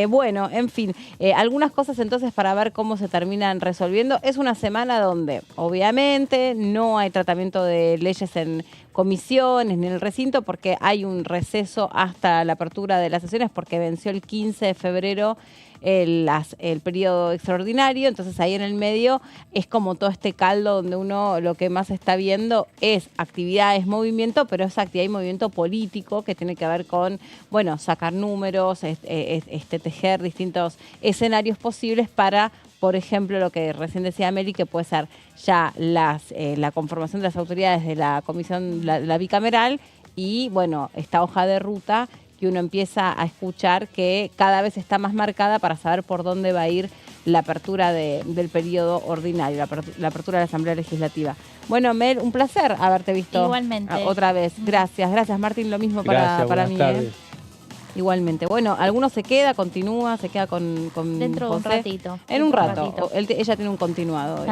Bueno, en fin, algunas cosas entonces para ver cómo se terminan resolviendo. Es una semana donde obviamente no hay tratamiento de leyes en comisiones ni en el recinto, porque hay un receso hasta la apertura de las sesiones, porque venció el 15 de febrero el periodo extraordinario. Entonces ahí en el medio es como todo este caldo donde uno lo que más está viendo es actividades, movimiento, pero es actividad y movimiento político que tiene que ver con, bueno, sacar números, tejer distintos escenarios posibles para, por ejemplo, lo que recién decía Meli, que puede ser ya la conformación de las autoridades de la comisión, la bicameral, y bueno, esta hoja de ruta que uno empieza a escuchar que cada vez está más marcada para saber por dónde va a ir la apertura del periodo ordinario, la apertura de la Asamblea Legislativa. Bueno, Mel, un placer haberte visto. Igualmente. Otra vez. Gracias, Martín, lo mismo Gracias, para mí. buenas tardes. Igualmente. Bueno, alguno se queda, continúa, se queda con Dentro José. de un ratito. En un rato. Ella tiene un continuado hoy.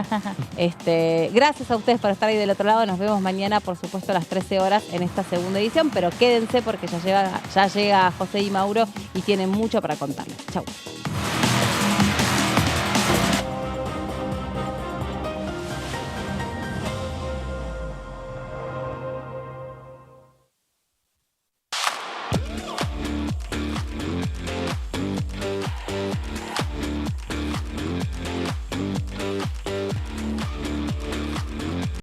Gracias a ustedes por estar ahí del otro lado. Nos vemos mañana, por supuesto, a las 13 horas en esta segunda edición, pero quédense porque ya llega José y Mauro y tienen mucho para contarles. Chau.